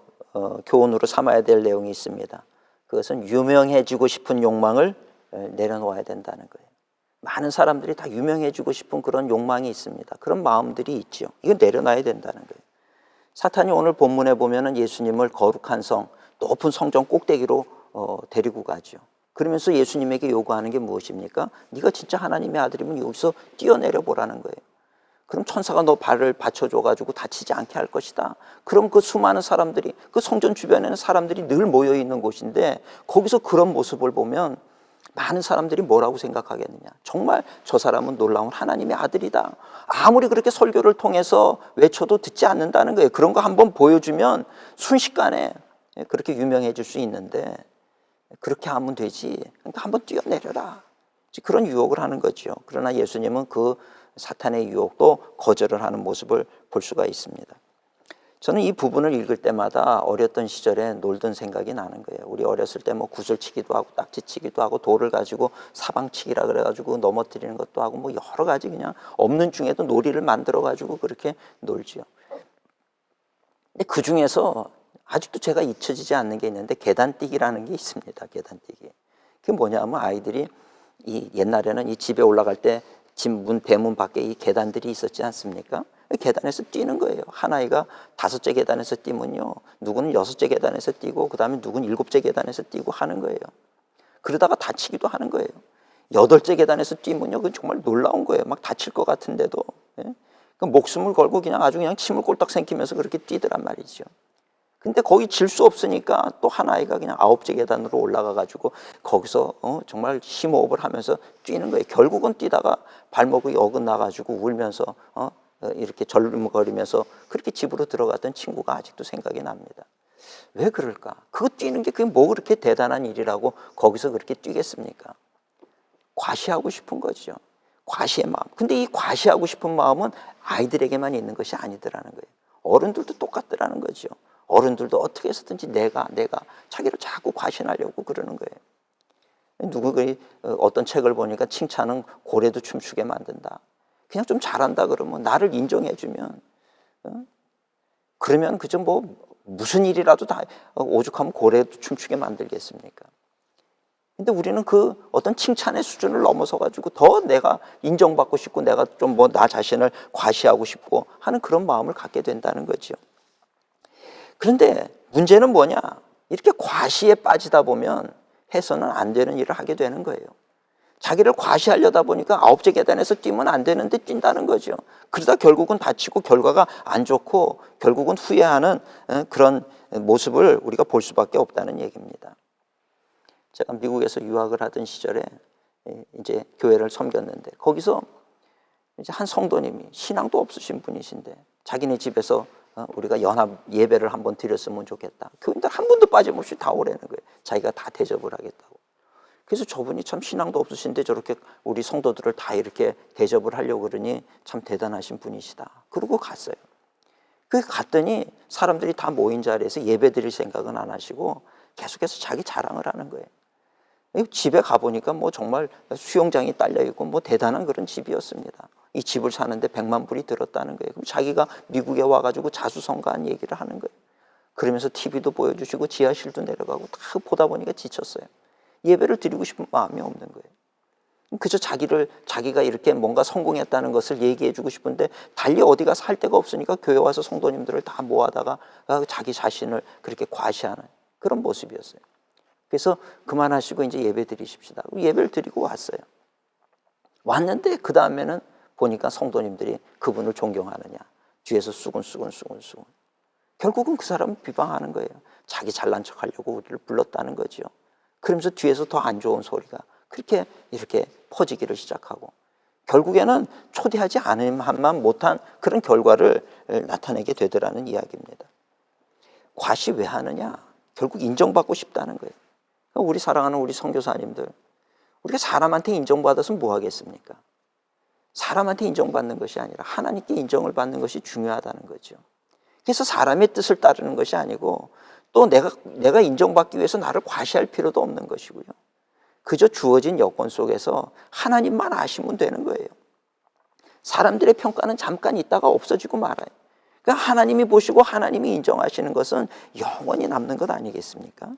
교훈으로 삼아야 될 내용이 있습니다. 그것은 유명해지고 싶은 욕망을 내려놓아야 된다는 거예요. 많은 사람들이 다 유명해지고 싶은 그런 욕망이 있습니다. 그런 마음들이 있죠. 이건 내려놔야 된다는 거예요. 사탄이 오늘 본문에 보면은 예수님을 거룩한 성, 높은 성전 꼭대기로 데리고 가죠. 그러면서 예수님에게 요구하는 게 무엇입니까? 네가 진짜 하나님의 아들이면 여기서 뛰어내려 보라는 거예요. 그럼 천사가 너 발을 받쳐줘가지고 다치지 않게 할 것이다. 그럼 그 수많은 사람들이, 그 성전 주변에는 사람들이 늘 모여 있는 곳인데 거기서 그런 모습을 보면 많은 사람들이 뭐라고 생각하겠느냐. 정말 저 사람은 놀라운 하나님의 아들이다. 아무리 그렇게 설교를 통해서 외쳐도 듣지 않는다는 거예요. 그런 거 한번 보여주면 순식간에 그렇게 유명해질 수 있는데 그렇게 하면 되지. 그러니까 한번 뛰어내려라. 그런 유혹을 하는 거죠. 그러나 예수님은 그 사탄의 유혹도 거절을 하는 모습을 볼 수가 있습니다. 저는 이 부분을 읽을 때마다 어렸던 시절에 놀던 생각이 나는 거예요. 우리 어렸을 때 뭐 구슬치기도 하고 딱지치기도 하고 돌을 가지고 사방치기라 그래가지고 넘어뜨리는 것도 하고 뭐 여러 가지 그냥 없는 중에도 놀이를 만들어가지고 그렇게 놀지요. 근데 그 중에서 아직도 제가 잊혀지지 않는 게 있는데 계단뛰기라는 게 있습니다. 계단뛰기. 그게 뭐냐면 아이들이 이 옛날에는 이 집에 올라갈 때 집 문 대문 밖에 이 계단들이 있었지 않습니까? 계단에서 뛰는 거예요. 한 아이가 5째 계단에서 뛰면요, 누구는 6째 계단에서 뛰고 그 다음에 누구는 7째 계단에서 뛰고 하는 거예요. 그러다가 다치기도 하는 거예요. 8째 계단에서 뛰면요, 그건 정말 놀라운 거예요. 막 다칠 것 같은데도. 예? 그 목숨을 걸고 그냥 아주 그냥 침을 꼴딱 삼키면서 그렇게 뛰더란 말이죠. 근데 거기 질 수 없으니까 또 한 아이가 그냥 9째 계단으로 올라가 가지고 거기서 정말 심호흡을 하면서 뛰는 거예요. 결국은 뛰다가 발목이 어긋나 가지고 울면서 이렇게 절름거리면서 그렇게 집으로 들어갔던 친구가 아직도 생각이 납니다. 왜 그럴까? 그거 뛰는 게 그게 뭐 그렇게 대단한 일이라고 거기서 그렇게 뛰겠습니까? 과시하고 싶은 거죠. 과시의 마음. 근데 이 과시하고 싶은 마음은 아이들에게만 있는 것이 아니더라는 거예요. 어른들도 똑같더라는 거죠. 어른들도 어떻게 해서든지 내가 자기를 자꾸 과신하려고 그러는 거예요. 누구 어떤 책을 보니까 칭찬은 고래도 춤추게 만든다. 그냥 좀 잘한다 그러면 나를 인정해주면 그러면 그저 뭐 무슨 일이라도 다 오죽하면 고래도 춤추게 만들겠습니까? 근데 우리는 그 어떤 칭찬의 수준을 넘어서 가지고 더 내가 인정받고 싶고 내가 좀 뭐 나 자신을 과시하고 싶고 하는 그런 마음을 갖게 된다는 거죠. 그런데 문제는 뭐냐? 이렇게 과시에 빠지다 보면 해서는 안 되는 일을 하게 되는 거예요. 자기를 과시하려다 보니까 9째 계단에서 뛰면 안 되는데 뛴다는 거죠. 그러다 결국은 다치고 결과가 안 좋고 결국은 후회하는 그런 모습을 우리가 볼 수밖에 없다는 얘기입니다. 제가 미국에서 유학을 하던 시절에 이제 교회를 섬겼는데 거기서 이제 한 성도님이 신앙도 없으신 분이신데 자기네 집에서 우리가 연합 예배를 한번 드렸으면 좋겠다. 교인들 한 분도 빠짐없이 다 오라는 거예요. 자기가 다 대접을 하겠다고. 그래서 저분이 참 신앙도 없으신데 저렇게 우리 성도들을 다 이렇게 대접을 하려고 그러니 참 대단하신 분이시다. 그러고 갔어요. 그 갔더니 사람들이 다 모인 자리에서 예배 드릴 생각은 안 하시고 계속해서 자기 자랑을 하는 거예요. 집에 가보니까 뭐 정말 수영장이 딸려있고 뭐 대단한 그런 집이었습니다. 이 집을 사는데 100만 불이 들었다는 거예요. 그럼 자기가 미국에 와가지고 자수성가한 얘기를 하는 거예요. 그러면서 TV도 보여주시고 지하실도 내려가고 다 보다 보니까 지쳤어요. 예배를 드리고 싶은 마음이 없는 거예요. 그저 자기가 이렇게 뭔가 성공했다는 것을 얘기해주고 싶은데 달리 어디 가서 할 데가 없으니까 교회 와서 성도님들을 다 모아다가 자기 자신을 그렇게 과시하는 그런 모습이었어요. 그래서 그만하시고 이제 예배 드리십시다. 예배를 드리고 왔어요. 왔는데 그 다음에는 보니까 성도님들이 그분을 존경하느냐. 뒤에서 수군수군. 결국은 그 사람을 비방하는 거예요. 자기 잘난 척하려고 우리를 불렀다는 거죠. 그러면서 뒤에서 더 안 좋은 소리가 그렇게 이렇게 퍼지기를 시작하고 결국에는 초대하지 않으면 못한 그런 결과를 나타내게 되더라는 이야기입니다. 과시 왜 하느냐? 결국 인정받고 싶다는 거예요. 우리 사랑하는 우리 선교사님들, 우리가 사람한테 인정받아서 뭐 하겠습니까? 사람한테 인정받는 것이 아니라 하나님께 인정을 받는 것이 중요하다는 거죠. 그래서 사람의 뜻을 따르는 것이 아니고 또 내가 인정받기 위해서 나를 과시할 필요도 없는 것이고요. 그저 주어진 여건 속에서 하나님만 아시면 되는 거예요. 사람들의 평가는 잠깐 있다가 없어지고 말아요. 그러니까 하나님이 보시고 하나님이 인정하시는 것은 영원히 남는 것 아니겠습니까?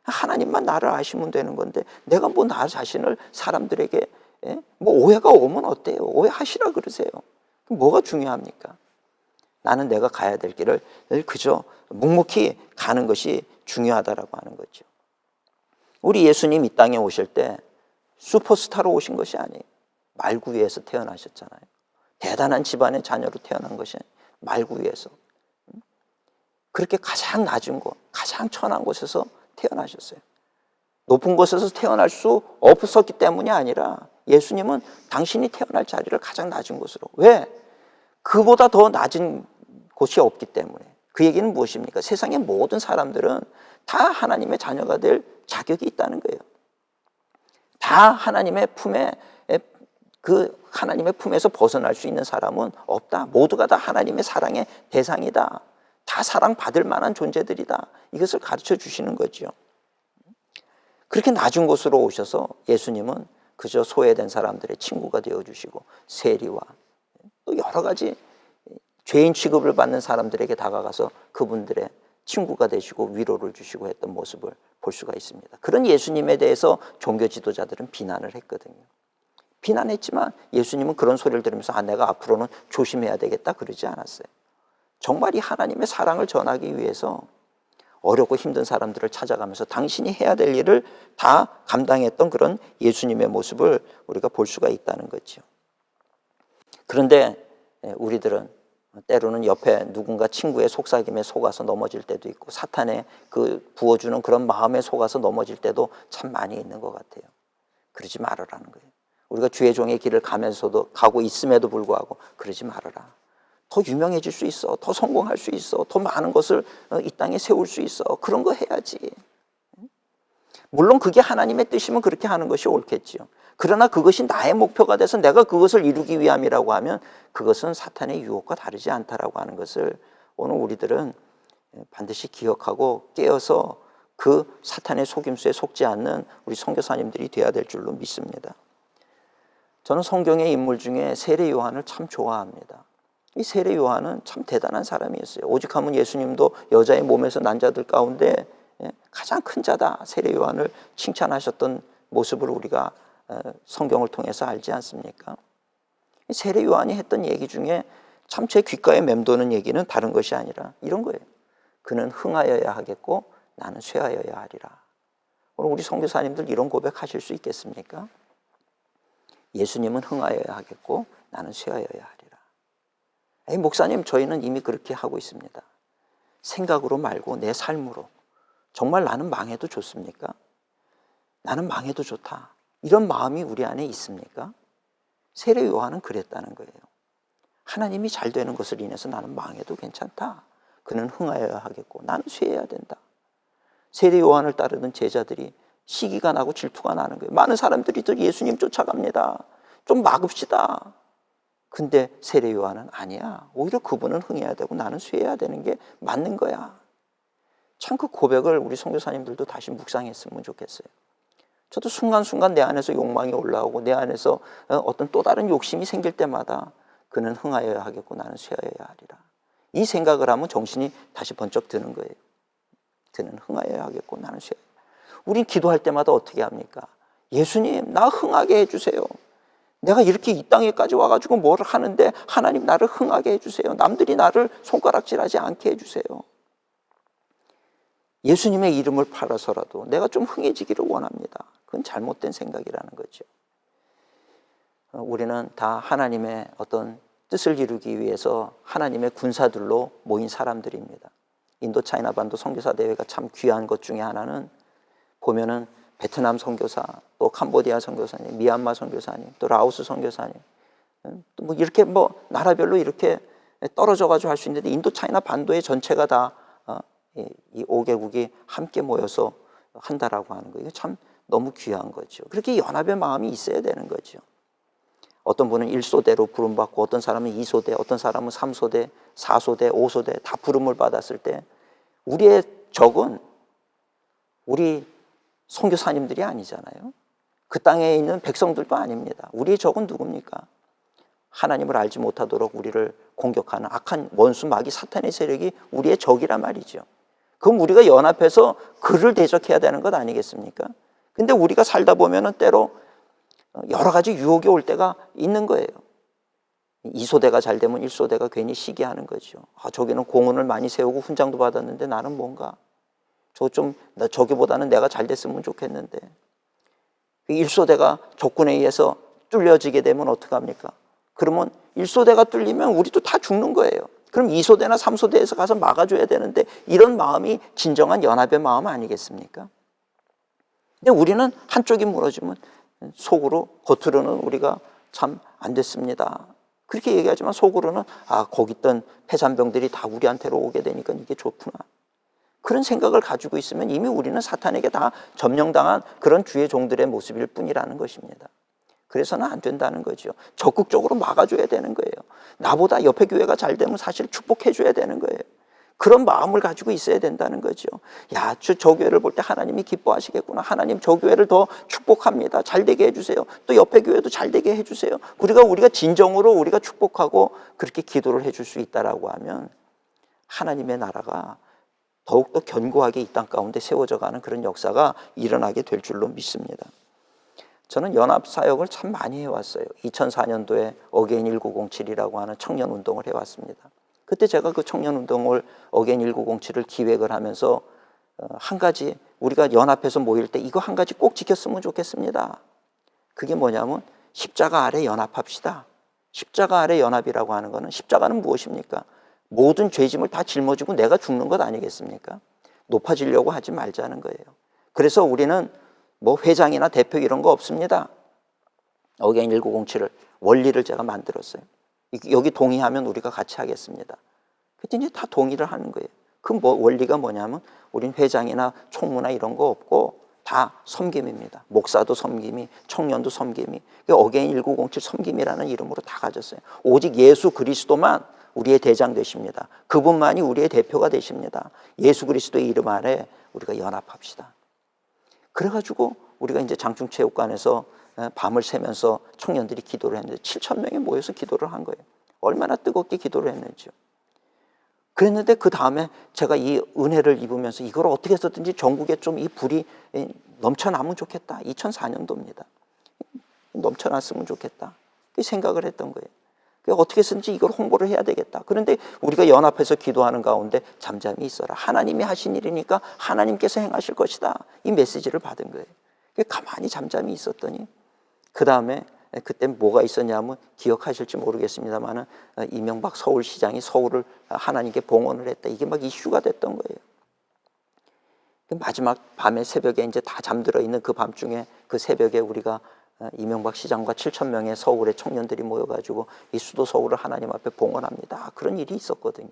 하나님만 나를 아시면 되는 건데 내가 뭐 나 자신을 사람들에게 뭐 오해가 오면 어때요? 오해하시라 그러세요. 뭐가 중요합니까? 나는 내가 가야 될 길을 그저 묵묵히 가는 것이 중요하다라고 하는 거죠. 우리 예수님 이 땅에 오실 때 슈퍼스타로 오신 것이 아니에요. 말구위에서 태어나셨잖아요. 대단한 집안의 자녀로 태어난 것이 아니에요. 말구위에서. 그렇게 가장 낮은 곳, 가장 천한 곳에서 태어나셨어요. 높은 곳에서 태어날 수 없었기 때문이 아니라 예수님은 당신이 태어날 자리를 가장 낮은 곳으로. 왜? 그보다 더 낮은 곳이 없기 때문에. 그 얘기는 무엇입니까? 세상의 모든 사람들은 다 하나님의 자녀가 될 자격이 있다는 거예요. 다 하나님의 품에, 그 하나님의 품에서 벗어날 수 있는 사람은 없다. 모두가 다 하나님의 사랑의 대상이다. 다 사랑받을 만한 존재들이다. 이것을 가르쳐 주시는 거죠. 그렇게 낮은 곳으로 오셔서 예수님은 그저 소외된 사람들의 친구가 되어주시고 세리와 또 여러 가지 죄인 취급을 받는 사람들에게 다가가서 그분들의 친구가 되시고 위로를 주시고 했던 모습을 볼 수가 있습니다. 그런 예수님에 대해서 종교 지도자들은 비난을 했거든요. 비난했지만 예수님은 그런 소리를 들으면서 내가 앞으로는 조심해야 되겠다 그러지 않았어요. 정말 이 하나님의 사랑을 전하기 위해서 어렵고 힘든 사람들을 찾아가면서 당신이 해야 될 일을 다 감당했던 그런 예수님의 모습을 우리가 볼 수가 있다는 거죠. 그런데 우리들은 때로는 옆에 누군가 친구의 속삭임에 속아서 넘어질 때도 있고 사탄의 그 부어주는 그런 마음에 속아서 넘어질 때도 참 많이 있는 것 같아요. 그러지 말으라는 거예요. 우리가 주의 종의 길을 가면서도 가고 있음에도 불구하고 그러지 말아라. 더 유명해질 수 있어. 더 성공할 수 있어. 더 많은 것을 이 땅에 세울 수 있어. 그런 거 해야지. 물론 그게 하나님의 뜻이면 그렇게 하는 것이 옳겠지요. 그러나 그것이 나의 목표가 돼서 내가 그것을 이루기 위함이라고 하면 그것은 사탄의 유혹과 다르지 않다라고 하는 것을 오늘 우리들은 반드시 기억하고 깨어서 그 사탄의 속임수에 속지 않는 우리 선교사님들이 되어야 될 줄로 믿습니다. 저는 성경의 인물 중에 세례 요한을 참 좋아합니다. 이 세례 요한은 참 대단한 사람이었어요. 오직하면 예수님도 여자의 몸에서 난 자들 가운데 가장 큰 자다. 세례 요한을 칭찬하셨던 모습을 우리가 성경을 통해서 알지 않습니까? 세례 요한이 했던 얘기 중에 참 제 귓가에 맴도는 얘기는 다른 것이 아니라 이런 거예요. 그는 흥하여야 하겠고 나는 쇠하여야 하리라. 오늘 우리 선교사님들 이런 고백하실 수 있겠습니까? 예수님은 흥하여야 하겠고 나는 쇠하여야 하리라. 목사님, 저희는 이미 그렇게 하고 있습니다. 생각으로 말고 내 삶으로. 정말 나는 망해도 좋습니까? 나는 망해도 좋다. 이런 마음이 우리 안에 있습니까? 세례 요한은 그랬다는 거예요. 하나님이 잘 되는 것을 인해서 나는 망해도 괜찮다. 그는 흥하여야 하겠고 나는 쇠해야 된다. 세례 요한을 따르는 제자들이 시기가 나고 질투가 나는 거예요. 많은 사람들이 또 예수님 쫓아갑니다. 좀 막읍시다. 근데 세례 요한은 아니야. 오히려 그분은 흥해야 되고 나는 쇠해야 되는 게 맞는 거야. 참 그 고백을 우리 선교사님들도 다시 묵상했으면 좋겠어요. 저도 순간순간 내 안에서 욕망이 올라오고 내 안에서 어떤 또 다른 욕심이 생길 때마다 그는 흥하여야 하겠고 나는 쇠하여야 하리라. 이 생각을 하면 정신이 다시 번쩍 드는 거예요. 그는 흥하여야 하겠고 나는 쇠하여야 하리라. 우린 기도할 때마다 어떻게 합니까? 예수님, 나 흥하게 해주세요. 내가 이렇게 이 땅에까지 와가지고 뭘 하는데 하나님 나를 흥하게 해주세요. 남들이 나를 손가락질하지 않게 해주세요. 예수님의 이름을 팔아서라도 내가 좀 흥해지기를 원합니다. 그건 잘못된 생각이라는 거죠. 우리는 다 하나님의 어떤 뜻을 이루기 위해서 하나님의 군사들로 모인 사람들입니다. 인도 차이나 반도 선교사 대회가 참 귀한 것 중에 하나는 보면은 베트남 선교사, 또 캄보디아 선교사님, 미얀마 선교사님, 또 라오스 선교사님, 또 뭐 이렇게 뭐 나라별로 이렇게 떨어져 가지고 할 수 있는데 인도 차이나 반도의 전체가 다 이 5개국이 함께 모여서 한다라고 하는 거, 이거 참 너무 귀한 거죠. 그렇게 연합의 마음이 있어야 되는 거죠. 어떤 분은 1소대로 부름받고 어떤 사람은 2소대, 어떤 사람은 3소대, 4소대, 5소대 다 부름을 받았을 때 우리의 적은 우리 선교사님들이 아니잖아요. 그 땅에 있는 백성들도 아닙니다. 우리의 적은 누굽니까? 하나님을 알지 못하도록 우리를 공격하는 악한 원수 마귀 사탄의 세력이 우리의 적이란 말이죠. 그럼 우리가 연합해서 그를 대적해야 되는 것 아니겠습니까? 근데 우리가 살다 보면은 때로 여러 가지 유혹이 올 때가 있는 거예요. 2소대가 잘 되면 1소대가 괜히 시기하는 거죠. 저기는 공헌을 많이 세우고 훈장도 받았는데 나는 뭔가 저기보다는 내가 잘 됐으면 좋겠는데. 1소대가 적군에 의해서 뚫려지게 되면 어떡합니까? 그러면 1소대가 뚫리면 우리도 다 죽는 거예요. 그럼 2소대나 3소대에서 가서 막아줘야 되는데 이런 마음이 진정한 연합의 마음 아니겠습니까? 근데 우리는 한쪽이 무너지면 속으로, 겉으로는 우리가 참 안 됐습니다. 그렇게 얘기하지만 속으로는 거기 있던 패잔병들이 다 우리한테로 오게 되니까 이게 좋구나. 그런 생각을 가지고 있으면 이미 우리는 사탄에게 다 점령당한 그런 주의 종들의 모습일 뿐이라는 것입니다. 그래서는 안 된다는 거죠. 적극적으로 막아줘야 되는 거예요. 나보다 옆에 교회가 잘 되면 사실 축복해줘야 되는 거예요. 그런 마음을 가지고 있어야 된다는 거죠. 저 교회를 볼 때 하나님이 기뻐하시겠구나. 하나님 저 교회를 더 축복합니다. 잘 되게 해주세요. 또 옆에 교회도 잘 되게 해주세요. 우리가 진정으로 우리가 축복하고 그렇게 기도를 해줄 수 있다라고 하면 하나님의 나라가 더욱더 견고하게 이 땅 가운데 세워져 가는 그런 역사가 일어나게 될 줄로 믿습니다. 저는 연합사역을 참 많이 해왔어요. 2004년도에 어게인 1907이라고 하는 청년운동을 해왔습니다. 그때 제가 그 청년운동을 어게인 1907을 기획을 하면서 한 가지 우리가 연합해서 모일 때 이거 한 가지 꼭 지켰으면 좋겠습니다. 그게 뭐냐면 십자가 아래 연합합시다. 십자가 아래 연합이라고 하는 거는 십자가는 무엇입니까? 모든 죄짐을 다 짊어지고 내가 죽는 것 아니겠습니까? 높아지려고 하지 말자는 거예요. 그래서 우리는 뭐 회장이나 대표 이런 거 없습니다. 어게인 1907을 원리를 제가 만들었어요. 여기 동의하면 우리가 같이 하겠습니다. 그랬더니 다 동의를 하는 거예요. 그 원리가 뭐냐면 우린 회장이나 총무나 이런 거 없고 다 섬김입니다. 목사도 섬김이, 청년도 섬김이. 어게인 1907 섬김이라는 이름으로 다 가졌어요. 오직 예수 그리스도만 우리의 대장 되십니다. 그분만이 우리의 대표가 되십니다. 예수 그리스도의 이름 아래 우리가 연합합시다. 그래가지고 우리가 이제 장충체육관에서 밤을 새면서 청년들이 기도를 했는데 7,000명이 모여서 기도를 한 거예요. 얼마나 뜨겁게 기도를 했는지요. 그랬는데 그 다음에 제가 이 은혜를 입으면서 이걸 어떻게 해서든지 전국에 좀 이 불이 넘쳐나면 좋겠다. 2004년도입니다. 넘쳐났으면 좋겠다. 그 생각을 했던 거예요. 어떻게 해서든지 이걸 홍보를 해야 되겠다. 그런데 우리가 연합해서 기도하는 가운데 잠잠히 있어라. 하나님이 하신 일이니까 하나님께서 행하실 것이다. 이 메시지를 받은 거예요. 가만히 잠잠히 있었더니 그 다음에 그때 뭐가 있었냐면 기억하실지 모르겠습니다만 이명박 서울시장이 서울을 하나님께 봉헌을 했다. 이게 막 이슈가 됐던 거예요. 마지막 밤에 새벽에 이제 다 잠들어 있는 그 밤중에 그 새벽에 우리가 이명박 시장과 7,000명의 서울의 청년들이 모여가지고 이 수도 서울을 하나님 앞에 봉헌합니다. 그런 일이 있었거든요.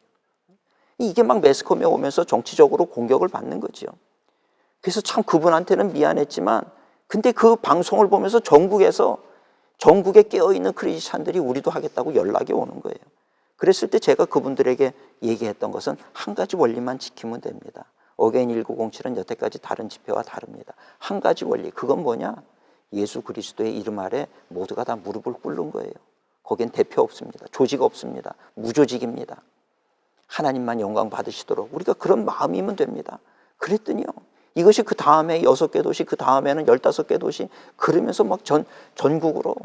이게 막 매스컴에 오면서 정치적으로 공격을 받는 거죠. 그래서 참 그분한테는 미안했지만 근데 그 방송을 보면서 전국에 깨어있는 크리스찬들이 우리도 하겠다고 연락이 오는 거예요. 그랬을 때 제가 그분들에게 얘기했던 것은 한 가지 원리만 지키면 됩니다. 어게인 1907은 여태까지 다른 집회와 다릅니다. 한 가지 원리, 그건 뭐냐? 예수 그리스도의 이름 아래 모두가 다 무릎을 꿇는 거예요. 거긴 대표 없습니다. 조직 없습니다. 무조직입니다. 하나님만 영광 받으시도록 우리가 그런 마음이면 됩니다. 그랬더니요. 이것이 그 다음에 6개 도시, 그 다음에는 15개 도시 그러면서 막 전국으로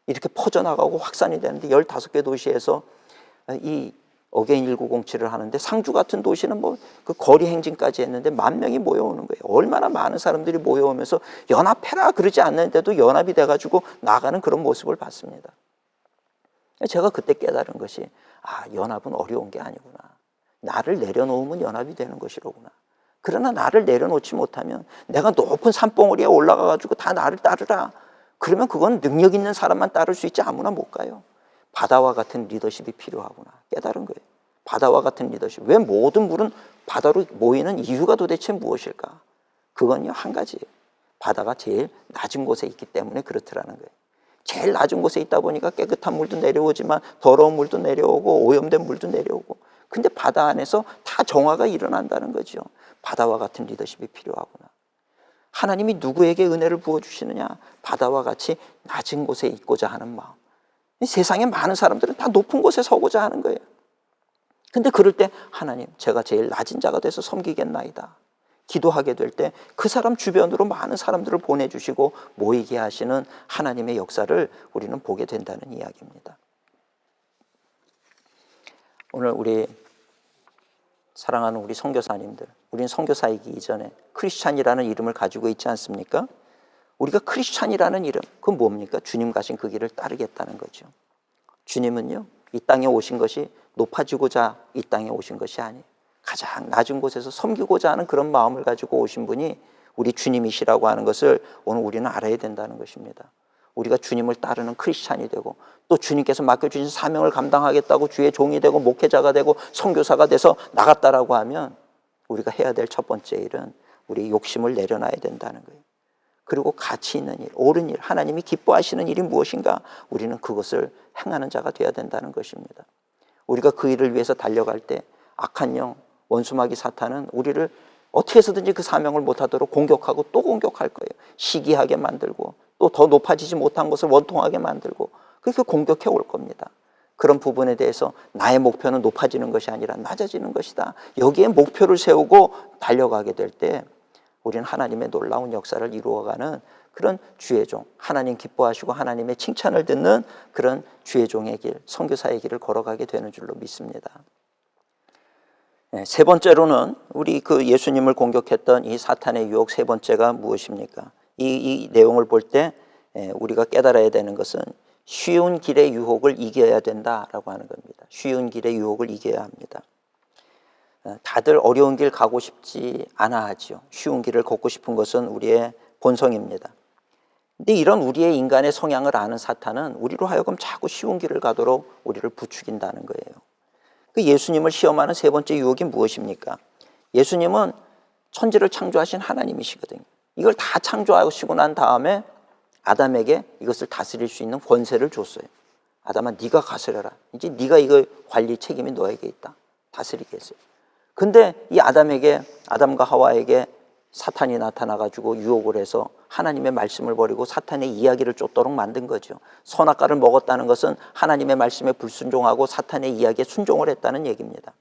이렇게 퍼져나가고 확산이 되는데 15개 도시에서 이 어게인 1907을 하는데 상주 같은 도시는 뭐 그 거리 행진까지 했는데 10,000명이 모여오는 거예요. 얼마나 많은 사람들이 모여오면서 연합해라 그러지 않는데도 연합이 돼가지고 나가는 그런 모습을 봤습니다. 제가 그때 깨달은 것이 연합은 어려운 게 아니구나. 나를 내려놓으면 연합이 되는 것이로구나. 그러나 나를 내려놓지 못하면 내가 높은 산봉우리에 올라가가지고 다 나를 따르라. 그러면 그건 능력 있는 사람만 따를 수 있지 아무나 못 가요. 바다와 같은 리더십이 필요하구나. 깨달은 거예요. 바다와 같은 리더십. 왜 모든 물은 바다로 모이는 이유가 도대체 무엇일까? 그건요, 한 가지예요. 바다가 제일 낮은 곳에 있기 때문에 그렇더라는 거예요. 제일 낮은 곳에 있다 보니까 깨끗한 물도 내려오지만 더러운 물도 내려오고 오염된 물도 내려오고. 근데 바다 안에서 다 정화가 일어난다는 거죠. 바다와 같은 리더십이 필요하구나. 하나님이 누구에게 은혜를 부어주시느냐? 바다와 같이 낮은 곳에 있고자 하는 마음. 세상에 많은 사람들은 다 높은 곳에 서고자 하는 거예요. 근데 그럴 때 하나님, 제가 제일 낮은 자가 돼서 섬기겠나이다. 기도하게 될 때 그 사람 주변으로 많은 사람들을 보내주시고 모이게 하시는 하나님의 역사를 우리는 보게 된다는 이야기입니다. 오늘 우리 사랑하는 우리 선교사님들, 우리는 선교사이기 이전에 크리스찬이라는 이름을 가지고 있지 않습니까? 우리가 크리스찬이라는 이름, 그건 뭡니까? 주님 가신 그 길을 따르겠다는 거죠. 주님은요, 이 땅에 오신 것이 높아지고자 이 땅에 오신 것이 아니에요. 가장 낮은 곳에서 섬기고자 하는 그런 마음을 가지고 오신 분이 우리 주님이시라고 하는 것을 오늘 우리는 알아야 된다는 것입니다. 우리가 주님을 따르는 크리스찬이 되고 또 주님께서 맡겨주신 사명을 감당하겠다고 주의 종이 되고 목회자가 되고 선교사가 돼서 나갔다라고 하면 우리가 해야 될 첫 번째 일은 우리 욕심을 내려놔야 된다는 거예요. 그리고 가치 있는 일, 옳은 일, 하나님이 기뻐하시는 일이 무엇인가, 우리는 그것을 행하는 자가 되어야 된다는 것입니다. 우리가 그 일을 위해서 달려갈 때 악한 영, 원수마귀 사탄은 우리를 어떻게 해서든지 그 사명을 못하도록 공격하고 또 공격할 거예요. 시기하게 만들고 또 더 높아지지 못한 것을 원통하게 만들고 그렇게 공격해 올 겁니다. 그런 부분에 대해서 나의 목표는 높아지는 것이 아니라 낮아지는 것이다. 여기에 목표를 세우고 달려가게 될 때 우리는 하나님의 놀라운 역사를 이루어가는 그런 주의 종, 하나님 기뻐하시고 하나님의 칭찬을 듣는 그런 주의 종의 길, 선교사의 길을 걸어가게 되는 줄로 믿습니다. 세 번째로는 우리 그 예수님을 공격했던 이 사탄의 유혹 세 번째가 무엇입니까? 이 내용을 볼 때 우리가 깨달아야 되는 것은 쉬운 길의 유혹을 이겨야 된다라고 하는 겁니다. 쉬운 길의 유혹을 이겨야 합니다. 다들 어려운 길 가고 싶지 않아 하지요. 쉬운 길을 걷고 싶은 것은 우리의 본성입니다. 근데 이런 우리의 인간의 성향을 아는 사탄은 우리로 하여금 자꾸 쉬운 길을 가도록 우리를 부추긴다는 거예요. 그 예수님을 시험하는 세 번째 유혹이 무엇입니까? 예수님은 천지를 창조하신 하나님이시거든요. 이걸 다 창조하시고 난 다음에 아담에게 이것을 다스릴 수 있는 권세를 줬어요. 아담아, 네가 다스려라. 이제 네가 이거 관리 책임이 너에게 있다. 다스리겠어요. 근데 이 아담과 하와에게 사탄이 나타나가지고 유혹을 해서 하나님의 말씀을 버리고 사탄의 이야기를 쫓도록 만든 거죠. 선악과를 먹었다는 것은 하나님의 말씀에 불순종하고 사탄의 이야기에 순종을 했다는 얘기입니다.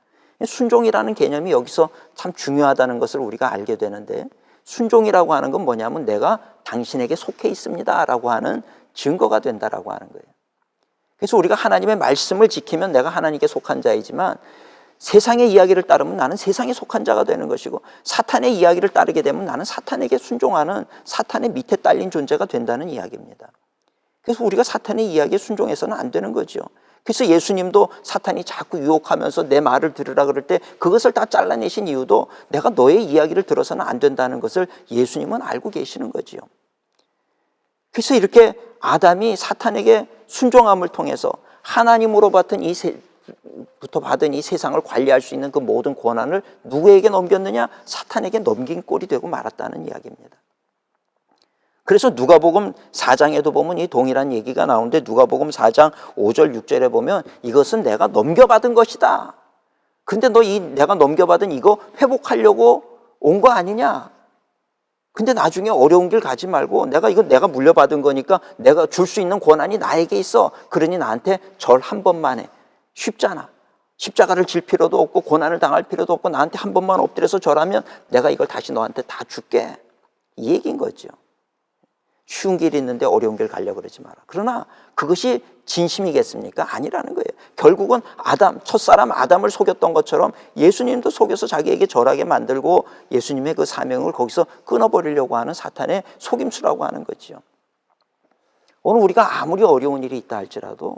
순종이라는 개념이 여기서 참 중요하다는 것을 우리가 알게 되는데, 순종이라고 하는 건 뭐냐면 내가 당신에게 속해 있습니다 라고 하는 증거가 된다라고 하는 거예요. 그래서 우리가 하나님의 말씀을 지키면 내가 하나님께 속한 자이지만 세상의 이야기를 따르면 나는 세상에 속한 자가 되는 것이고, 사탄의 이야기를 따르게 되면 나는 사탄에게 순종하는 사탄의 밑에 딸린 존재가 된다는 이야기입니다. 그래서 우리가 사탄의 이야기에 순종해서는 안 되는 거죠. 그래서 예수님도 사탄이 자꾸 유혹하면서 내 말을 들으라 그럴 때 그것을 다 잘라내신 이유도 내가 너의 이야기를 들어서는 안 된다는 것을 예수님은 알고 계시는 거지요. 그래서 이렇게 아담이 사탄에게 순종함을 통해서 하나님으로부터 받은 이 세상을 관리할 수 있는 그 모든 권한을 누구에게 넘겼느냐? 사탄에게 넘긴 꼴이 되고 말았다는 이야기입니다. 그래서 누가복음 4장에도 보면 이 동일한 얘기가 나오는데, 누가복음 4장 5절 6절에 보면 이것은 내가 넘겨받은 것이다. 근데 너 이 내가 넘겨받은 이거 회복하려고 온 거 아니냐? 근데 나중에 어려운 길 가지 말고 내가 물려받은 거니까 내가 줄 수 있는 권한이 나에게 있어. 그러니 나한테 절 한 번만 해. 쉽잖아. 십자가를 질 필요도 없고 고난을 당할 필요도 없고 나한테 한 번만 엎드려서 절하면 내가 이걸 다시 너한테 다 줄게. 이 얘기인 거죠. 쉬운 길이 있는데 어려운 길 가려고 그러지 마라. 그러나 그것이 진심이겠습니까? 아니라는 거예요. 결국은 첫사람 아담을 속였던 것처럼 예수님도 속여서 자기에게 절하게 만들고 예수님의 그 사명을 거기서 끊어버리려고 하는 사탄의 속임수라고 하는 거죠. 오늘 우리가 아무리 어려운 일이 있다 할지라도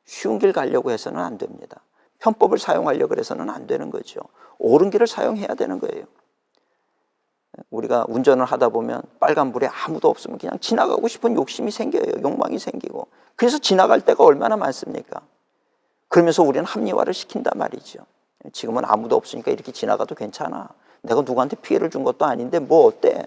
쉬운 길 가려고 해서는 안 됩니다. 편법을 사용하려고 해서는 안 되는 거죠. 옳은 길을 사용해야 되는 거예요. 우리가 운전을 하다 보면 빨간불에 아무도 없으면 그냥 지나가고 싶은 욕심이 생겨요. 욕망이 생기고. 그래서 지나갈 때가 얼마나 많습니까? 그러면서 우리는 합리화를 시킨단 말이죠. 지금은 아무도 없으니까 이렇게 지나가도 괜찮아. 내가 누구한테 피해를 준 것도 아닌데 뭐 어때?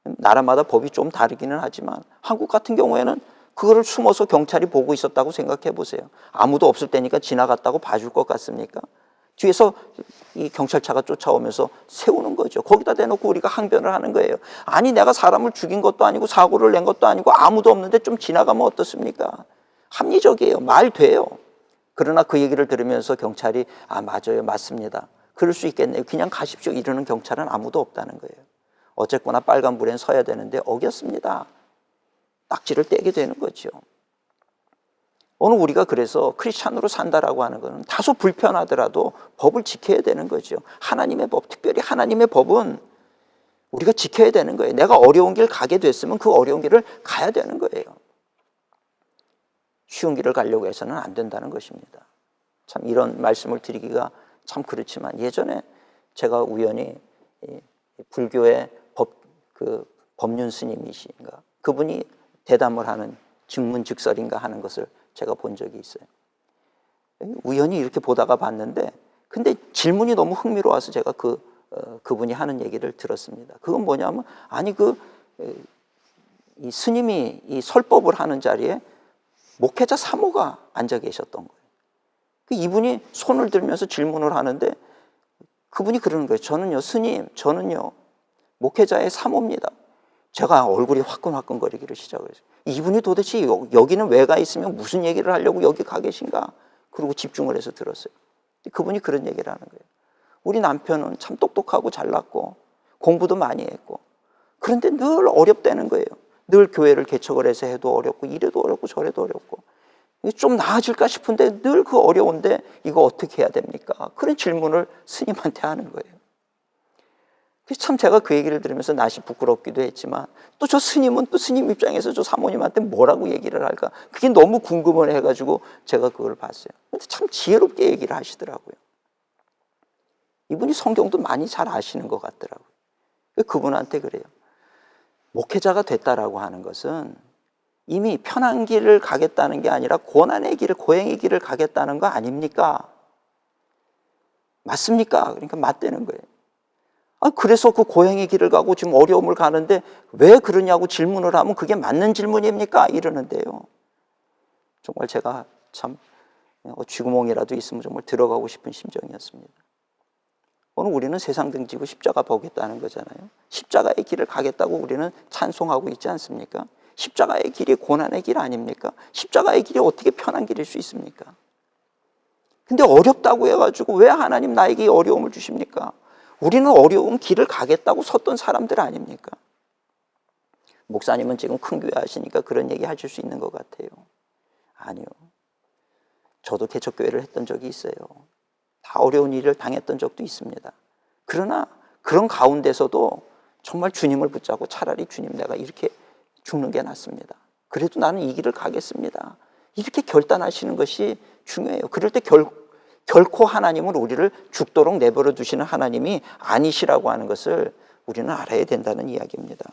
나라마다 법이 좀 다르기는 하지만 한국 같은 경우에는 그거를 숨어서 경찰이 보고 있었다고 생각해 보세요. 아무도 없을 때니까 지나갔다고 봐줄 것 같습니까? 뒤에서 이 경찰차가 쫓아오면서 세우는 거죠. 거기다 대놓고 우리가 항변을 하는 거예요. 아니 내가 사람을 죽인 것도 아니고 사고를 낸 것도 아니고 아무도 없는데 좀 지나가면 어떻습니까? 합리적이에요. 말 돼요. 그러나 그 얘기를 들으면서 경찰이 맞아요, 맞습니다, 그럴 수 있겠네요, 그냥 가십시오 이러는 경찰은 아무도 없다는 거예요. 어쨌거나 빨간불엔 서야 되는데 어겼습니다. 딱지를 떼게 되는 거죠. 오늘 우리가 그래서 크리스찬으로 산다라고 하는 것은 다소 불편하더라도 법을 지켜야 되는 거죠. 하나님의 법, 특별히 하나님의 법은 우리가 지켜야 되는 거예요. 내가 어려운 길 가게 됐으면 그 어려운 길을 가야 되는 거예요. 쉬운 길을 가려고 해서는 안 된다는 것입니다. 참 이런 말씀을 드리기가 참 그렇지만, 예전에 제가 우연히 불교의 법륜 스님이신가, 그분이 대담을 하는 증문즉설인가 하는 것을 제가 본 적이 있어요. 우연히 이렇게 보다가 봤는데, 근데 질문이 너무 흥미로워서 제가 그분이 하는 얘기를 들었습니다. 그건 뭐냐면, 아니 이 스님이 이 설법을 하는 자리에 목회자 3호가 앉아 계셨던 거예요. 이분이 손을 들면서 질문을 하는데 그분이 그러는 거예요. 저는요, 스님, 저는요 목회자의 3호입니다. 제가 얼굴이 화끈화끈거리기를 시작을 했어요. 이분이 도대체 여기는 왜 가 있으면 무슨 얘기를 하려고 여기 가 계신가? 그리고 집중을 해서 들었어요. 그분이 그런 얘기를 하는 거예요. 우리 남편은 참 똑똑하고 잘났고 공부도 많이 했고, 그런데 늘 어렵다는 거예요. 늘 교회를 개척을 해서 해도 어렵고, 이래도 어렵고 저래도 어렵고, 좀 나아질까 싶은데 늘 그 어려운데 이거 어떻게 해야 됩니까? 그런 질문을 스님한테 하는 거예요. 참 제가 그 얘기를 들으면서 낯이 부끄럽기도 했지만, 또 저 스님은 또 스님 입장에서 저 사모님한테 뭐라고 얘기를 할까, 그게 너무 궁금을 해가지고 제가 그걸 봤어요. 근데 참 지혜롭게 얘기를 하시더라고요. 이분이 성경도 많이 잘 아시는 것 같더라고요. 그분한테 그래요. 목회자가 됐다라고 하는 것은 이미 편한 길을 가겠다는 게 아니라 고난의 길을, 고행의 길을 가겠다는 거 아닙니까? 맞습니까? 그러니까 맞다는 거예요. 그래서 그 고행의 길을 가고 지금 어려움을 가는데 왜 그러냐고 질문을 하면 그게 맞는 질문입니까? 이러는데요. 정말 제가 참 쥐구멍이라도 있으면 정말 들어가고 싶은 심정이었습니다. 오늘 우리는 세상 등지고 십자가 보겠다는 거잖아요. 십자가의 길을 가겠다고 우리는 찬송하고 있지 않습니까? 십자가의 길이 고난의 길 아닙니까? 십자가의 길이 어떻게 편한 길일 수 있습니까? 근데 어렵다고 해가지고 왜 하나님 나에게 어려움을 주십니까? 우리는 어려운 길을 가겠다고 섰던 사람들 아닙니까? 목사님은 지금 큰 교회 하시니까 그런 얘기 하실 수 있는 것 같아요. 아니요. 저도 개척교회를 했던 적이 있어요. 다 어려운 일을 당했던 적도 있습니다. 그러나 그런 가운데서도 정말 주님을 붙잡고 차라리 주님, 내가 이렇게 죽는 게 낫습니다. 그래도 나는 이 길을 가겠습니다. 이렇게 결단하시는 것이 중요해요. 그럴 때 결코 하나님은 우리를 죽도록 내버려 두시는 하나님이 아니시라고 하는 것을 우리는 알아야 된다는 이야기입니다.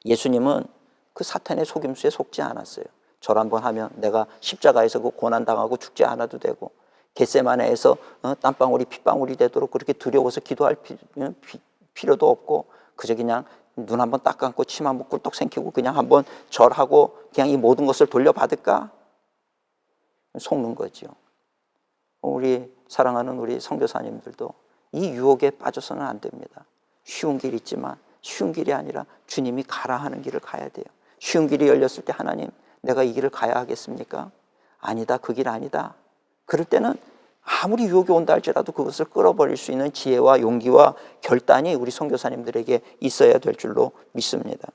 예수님은 그 사탄의 속임수에 속지 않았어요. 절 한번 하면 내가 십자가에서 그 고난당하고 죽지 않아도 되고, 겟세마네에서 땀방울이 핏방울이 되도록 그렇게 두려워서 기도할 필요도 없고, 그저 그냥 눈 한번 딱 감고 침 한번 꿀떡 삼키고 그냥 한번 절하고 그냥 이 모든 것을 돌려받을까? 속는 거죠. 우리 사랑하는 우리 선교사님들도 이 유혹에 빠져서는 안 됩니다. 쉬운 길이 있지만 쉬운 길이 아니라 주님이 가라 하는 길을 가야 돼요. 쉬운 길이 열렸을 때 하나님, 내가 이 길을 가야 하겠습니까? 아니다, 그 길 아니다. 그럴 때는 아무리 유혹이 온다 할지라도 그것을 끌어버릴 수 있는 지혜와 용기와 결단이 우리 선교사님들에게 있어야 될 줄로 믿습니다.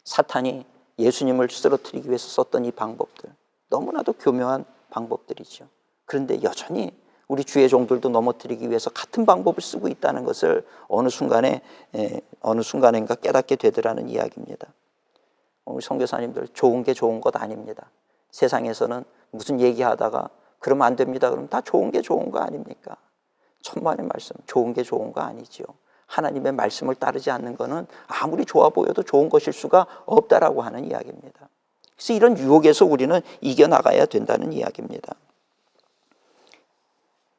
사탄이 예수님을 쓰러뜨리기 위해서 썼던 이 방법들, 너무나도 교묘한 방법들이죠. 그런데 여전히 우리 주의 종들도 넘어뜨리기 위해서 같은 방법을 쓰고 있다는 것을 어느 순간인가 깨닫게 되더라는 이야기입니다. 우리 선교사님들, 좋은 게 좋은 것 아닙니다. 세상에서는 무슨 얘기하다가 그러면 안 됩니다, 그러면 다 좋은 게 좋은 거 아닙니까? 천만의 말씀, 좋은 게 좋은 거 아니죠. 하나님의 말씀을 따르지 않는 것은 아무리 좋아 보여도 좋은 것일 수가 없다라고 하는 이야기입니다. 그래서 이런 유혹에서 우리는 이겨나가야 된다는 이야기입니다.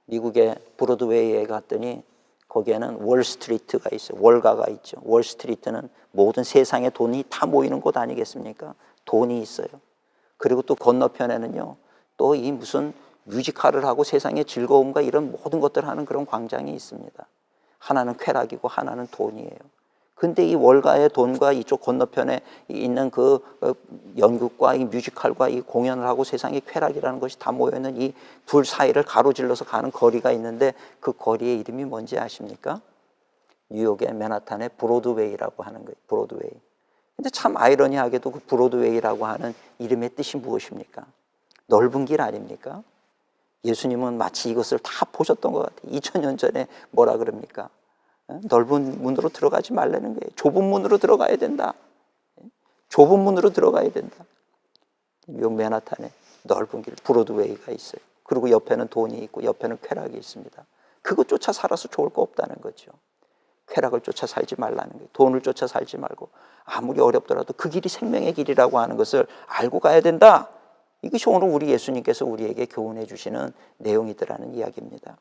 미국의 브로드웨이에 갔더니 거기에는 월스트리트가 있어요. 월가가 있죠. 월스트리트는 모든 세상의 돈이 다 모이는 곳 아니겠습니까? 돈이 있어요. 그리고 또 건너편에는요, 또 이 무슨 뮤지컬을 하고 세상의 즐거움과 이런 모든 것들을 하는 그런 광장이 있습니다. 하나는 쾌락이고 하나는 돈이에요. 근데 이 월가의 돈과 이쪽 건너편에 있는 그 연극과 이 뮤지컬과 이 공연을 하고 세상의 쾌락이라는 것이 다 모여있는 이 둘 사이를 가로질러서 가는 거리가 있는데 그 거리의 이름이 뭔지 아십니까? 뉴욕의 맨하탄의 브로드웨이라고 하는 거예요. 브로드웨이. 근데 참 아이러니하게도 그 브로드웨이라고 하는 이름의 뜻이 무엇입니까? 넓은 길 아닙니까? 예수님은 마치 이것을 다 보셨던 것 같아요. 2000년 전에 뭐라 그럽니까? 넓은 문으로 들어가지 말라는 거예요. 좁은 문으로 들어가야 된다. 좁은 문으로 들어가야 된다. 뉴욕 맨하탄에 넓은 길 브로드웨이가 있어요. 그리고 옆에는 돈이 있고 옆에는 쾌락이 있습니다. 그거 쫓아 살아서 좋을 거 없다는 거죠. 쾌락을 쫓아 살지 말라는 거예요. 돈을 쫓아 살지 말고 아무리 어렵더라도 그 길이 생명의 길이라고 하는 것을 알고 가야 된다. 이것이 오늘 우리 예수님께서 우리에게 교훈해 주시는 내용이더라는 이야기입니다.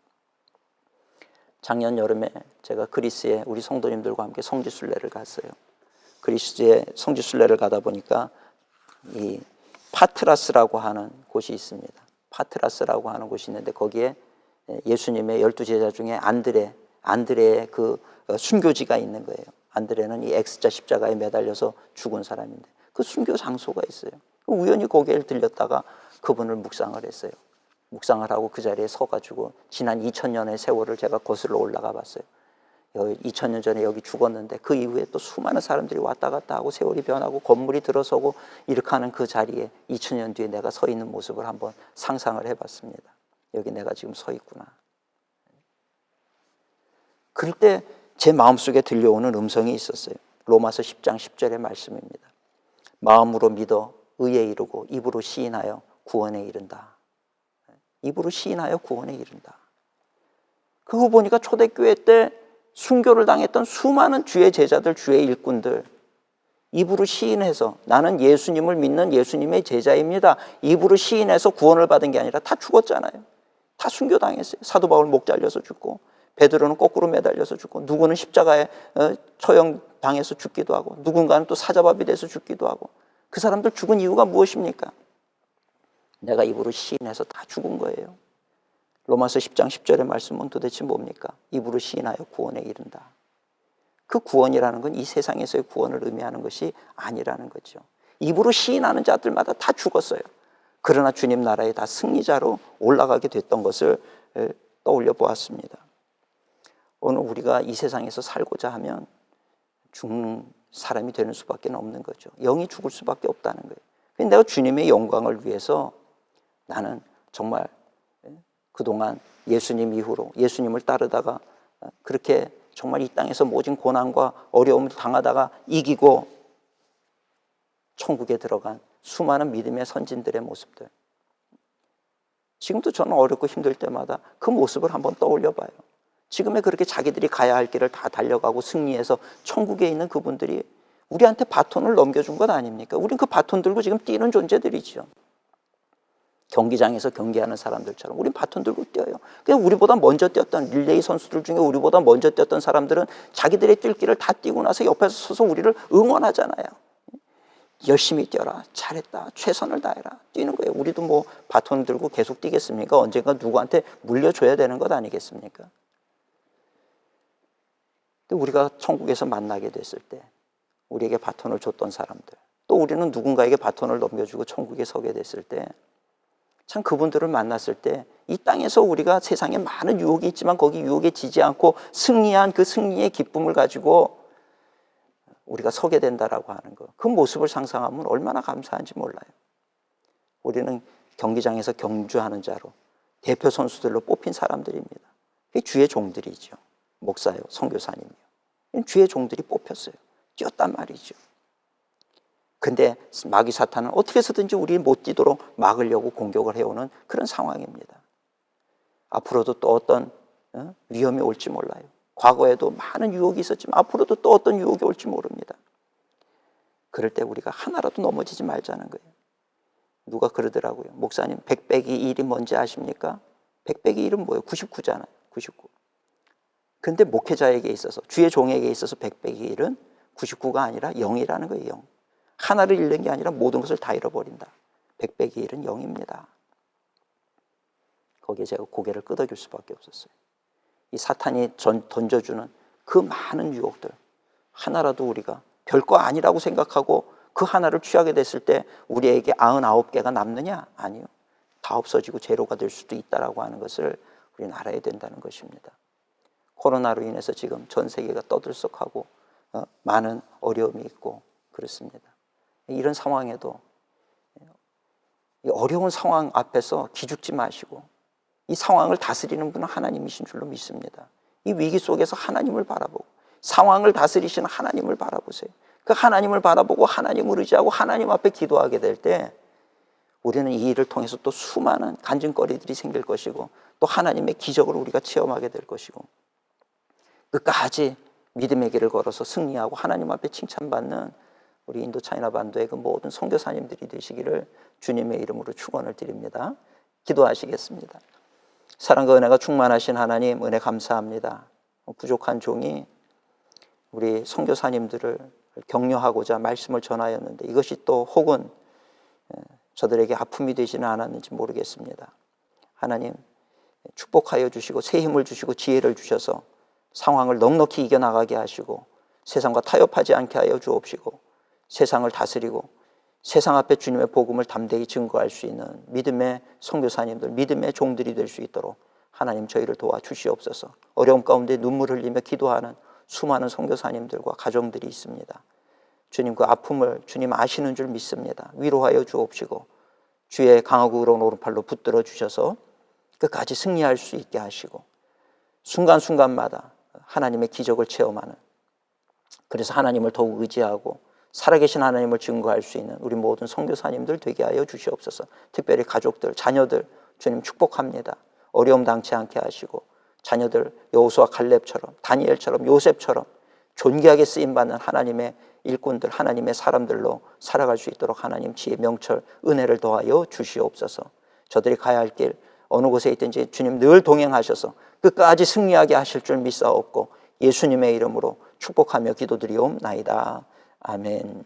작년 여름에 제가 그리스에 우리 성도님들과 함께 성지순례를 갔어요. 그리스에 성지순례를 가다 보니까 이 파트라스라고 하는 곳이 있습니다. 파트라스라고 하는 곳이 있는데 거기에 예수님의 12제자 중에 안드레의 그 순교지가 있는 거예요. 안드레는 이 X자 십자가에 매달려서 죽은 사람인데 그 순교 장소가 있어요. 우연히 거기에 들렸다가 그분을 묵상을 했어요. 묵상을 하고 그 자리에 서가지고 지난 2000년의 세월을 제가 거슬러 올라가 봤어요. 2000년 전에 여기 죽었는데 그 이후에 또 수많은 사람들이 왔다 갔다 하고 세월이 변하고 건물이 들어서고 이렇게 하는 그 자리에 2000년 뒤에 내가 서 있는 모습을 한번 상상을 해봤습니다. 여기 내가 지금 서 있구나. 그럴 때 제 마음속에 들려오는 음성이 있었어요. 로마서 10장 10절의 말씀입니다. 마음으로 믿어 의에 이르고 입으로 시인하여 구원에 이른다. 입으로 시인하여 구원에 이른다. 그거 보니까 초대교회 때 순교를 당했던 수많은 주의 제자들, 주의 일꾼들 입으로 시인해서 나는 예수님을 믿는 예수님의 제자입니다. 입으로 시인해서 구원을 받은 게 아니라 다 죽었잖아요. 다 순교당했어요. 사도 바울 목 잘려서 죽고 베드로는 거꾸로 매달려서 죽고 누구는 십자가에 처형당해서 죽기도 하고 누군가는 또 사자밥이 돼서 죽기도 하고 그 사람들 죽은 이유가 무엇입니까? 내가 입으로 시인해서 다 죽은 거예요. 로마서 10장 10절의 말씀은 도대체 뭡니까? 입으로 시인하여 구원에 이른다. 그 구원이라는 건 이 세상에서의 구원을 의미하는 것이 아니라는 거죠. 입으로 시인하는 자들마다 다 죽었어요. 그러나 주님 나라에 다 승리자로 올라가게 됐던 것을 떠올려 보았습니다. 오늘 우리가 이 세상에서 살고자 하면 죽는 사람이 되는 수밖에 없는 거죠. 영이 죽을 수밖에 없다는 거예요. 근데 내가 주님의 영광을 위해서 나는 정말 그동안 예수님 이후로 예수님을 따르다가 그렇게 정말 이 땅에서 모진 고난과 어려움을 당하다가 이기고 천국에 들어간 수많은 믿음의 선진들의 모습들. 지금도 저는 어렵고 힘들 때마다 그 모습을 한번 떠올려 봐요. 지금에 그렇게 자기들이 가야 할 길을 다 달려가고 승리해서 천국에 있는 그분들이 우리한테 바톤을 넘겨준 것 아닙니까? 우린 그 바톤 들고 지금 뛰는 존재들이죠. 경기장에서 경기하는 사람들처럼 우린 바톤 들고 뛰어요. 그냥 우리보다 먼저 뛰었던 릴레이 선수들 중에 우리보다 먼저 뛰었던 사람들은 자기들의 뛸 길을 다 뛰고 나서 옆에서 서서 우리를 응원하잖아요. 열심히 뛰어라, 잘했다, 최선을 다해라, 뛰는 거예요. 우리도 뭐 바톤 들고 계속 뛰겠습니까? 언젠가 누구한테 물려줘야 되는 것 아니겠습니까? 근데 우리가 천국에서 만나게 됐을 때 우리에게 바톤을 줬던 사람들, 또 우리는 누군가에게 바톤을 넘겨주고 천국에 서게 됐을 때 참 그분들을 만났을 때 이 땅에서 우리가 세상에 많은 유혹이 있지만 거기 유혹에 지지 않고 승리한 그 승리의 기쁨을 가지고 우리가 서게 된다라고 하는 것, 그 모습을 상상하면 얼마나 감사한지 몰라요. 우리는 경기장에서 경주하는 자로 대표 선수들로 뽑힌 사람들입니다. 그게 주의 종들이죠. 목사요, 선교사님이요. 주의 종들이 뽑혔어요. 뛰었단 말이죠. 근데 마귀 사탄은 어떻게 해서든지 우리 못 뛰도록 막으려고 공격을 해오는 그런 상황입니다. 앞으로도 또 어떤 위험이 올지 몰라요. 과거에도 많은 유혹이 있었지만 앞으로도 또 어떤 유혹이 올지 모릅니다. 그럴 때 우리가 하나라도 넘어지지 말자는 거예요. 누가 그러더라고요. 목사님, 100 빼기 1이 뭔지 아십니까? 100 빼기 1은 뭐예요? 99잖아요. 99. 근데 목회자에게 있어서, 주의 종에게 있어서 100 빼기 1은 99가 아니라 0이라는 거예요. 0. 하나를 잃는 게 아니라 모든 것을 다 잃어버린다. 100 빼기 1은 0입니다. 거기에 제가 고개를 끄덕일 수밖에 없었어요. 이 사탄이 던져주는 그 많은 유혹들, 하나라도 우리가 별거 아니라고 생각하고 그 하나를 취하게 됐을 때 우리에게 99개가 남느냐? 아니요. 다 없어지고 제로가 될 수도 있다라고 하는 것을 우리는 알아야 된다는 것입니다. 코로나로 인해서 지금 전 세계가 떠들썩하고 많은 어려움이 있고 그렇습니다. 이런 상황에도 이 어려운 상황 앞에서 기죽지 마시고 이 상황을 다스리는 분은 하나님이신 줄로 믿습니다. 이 위기 속에서 하나님을 바라보고 상황을 다스리시는 하나님을 바라보세요. 그 하나님을 바라보고 하나님을 의지하고 하나님 앞에 기도하게 될 때 우리는 이 일을 통해서 또 수많은 간증거리들이 생길 것이고 또 하나님의 기적을 우리가 체험하게 될 것이고 끝까지 믿음의 길을 걸어서 승리하고 하나님 앞에 칭찬받는 우리 인도 차이나 반도의 그 모든 선교사님들이 되시기를 주님의 이름으로 축원을 드립니다. 기도하시겠습니다. 사랑과 은혜가 충만하신 하나님, 은혜 감사합니다. 부족한 종이 우리 선교사님들을 격려하고자 말씀을 전하였는데 이것이 또 혹은 저들에게 아픔이 되지는 않았는지 모르겠습니다. 하나님, 축복하여 주시고 새 힘을 주시고 지혜를 주셔서 상황을 넉넉히 이겨나가게 하시고 세상과 타협하지 않게 하여 주옵시고 세상을 다스리고 세상 앞에 주님의 복음을 담대히 증거할 수 있는 믿음의 선교사님들, 믿음의 종들이 될 수 있도록 하나님 저희를 도와주시옵소서. 어려움 가운데 눈물 흘리며 기도하는 수많은 선교사님들과 가정들이 있습니다. 주님 그 아픔을 주님 아시는 줄 믿습니다. 위로하여 주옵시고 주의 강하고 의로운 오른팔로 붙들어 주셔서 끝까지 승리할 수 있게 하시고 순간순간마다 하나님의 기적을 체험하는, 그래서 하나님을 더욱 의지하고 살아계신 하나님을 증거할 수 있는 우리 모든 선교사님들 되게 하여 주시옵소서. 특별히 가족들, 자녀들 주님 축복합니다. 어려움 당치 않게 하시고 자녀들 여호수아 갈렙처럼 다니엘처럼 요셉처럼 존귀하게 쓰임받는 하나님의 일꾼들, 하나님의 사람들로 살아갈 수 있도록 하나님 지혜, 명철, 은혜를 더하여 주시옵소서. 저들이 가야 할 길 어느 곳에 있든지 주님 늘 동행하셔서 끝까지 승리하게 하실 줄 믿사옵고 예수님의 이름으로 축복하며 기도드리옵나이다. 아멘.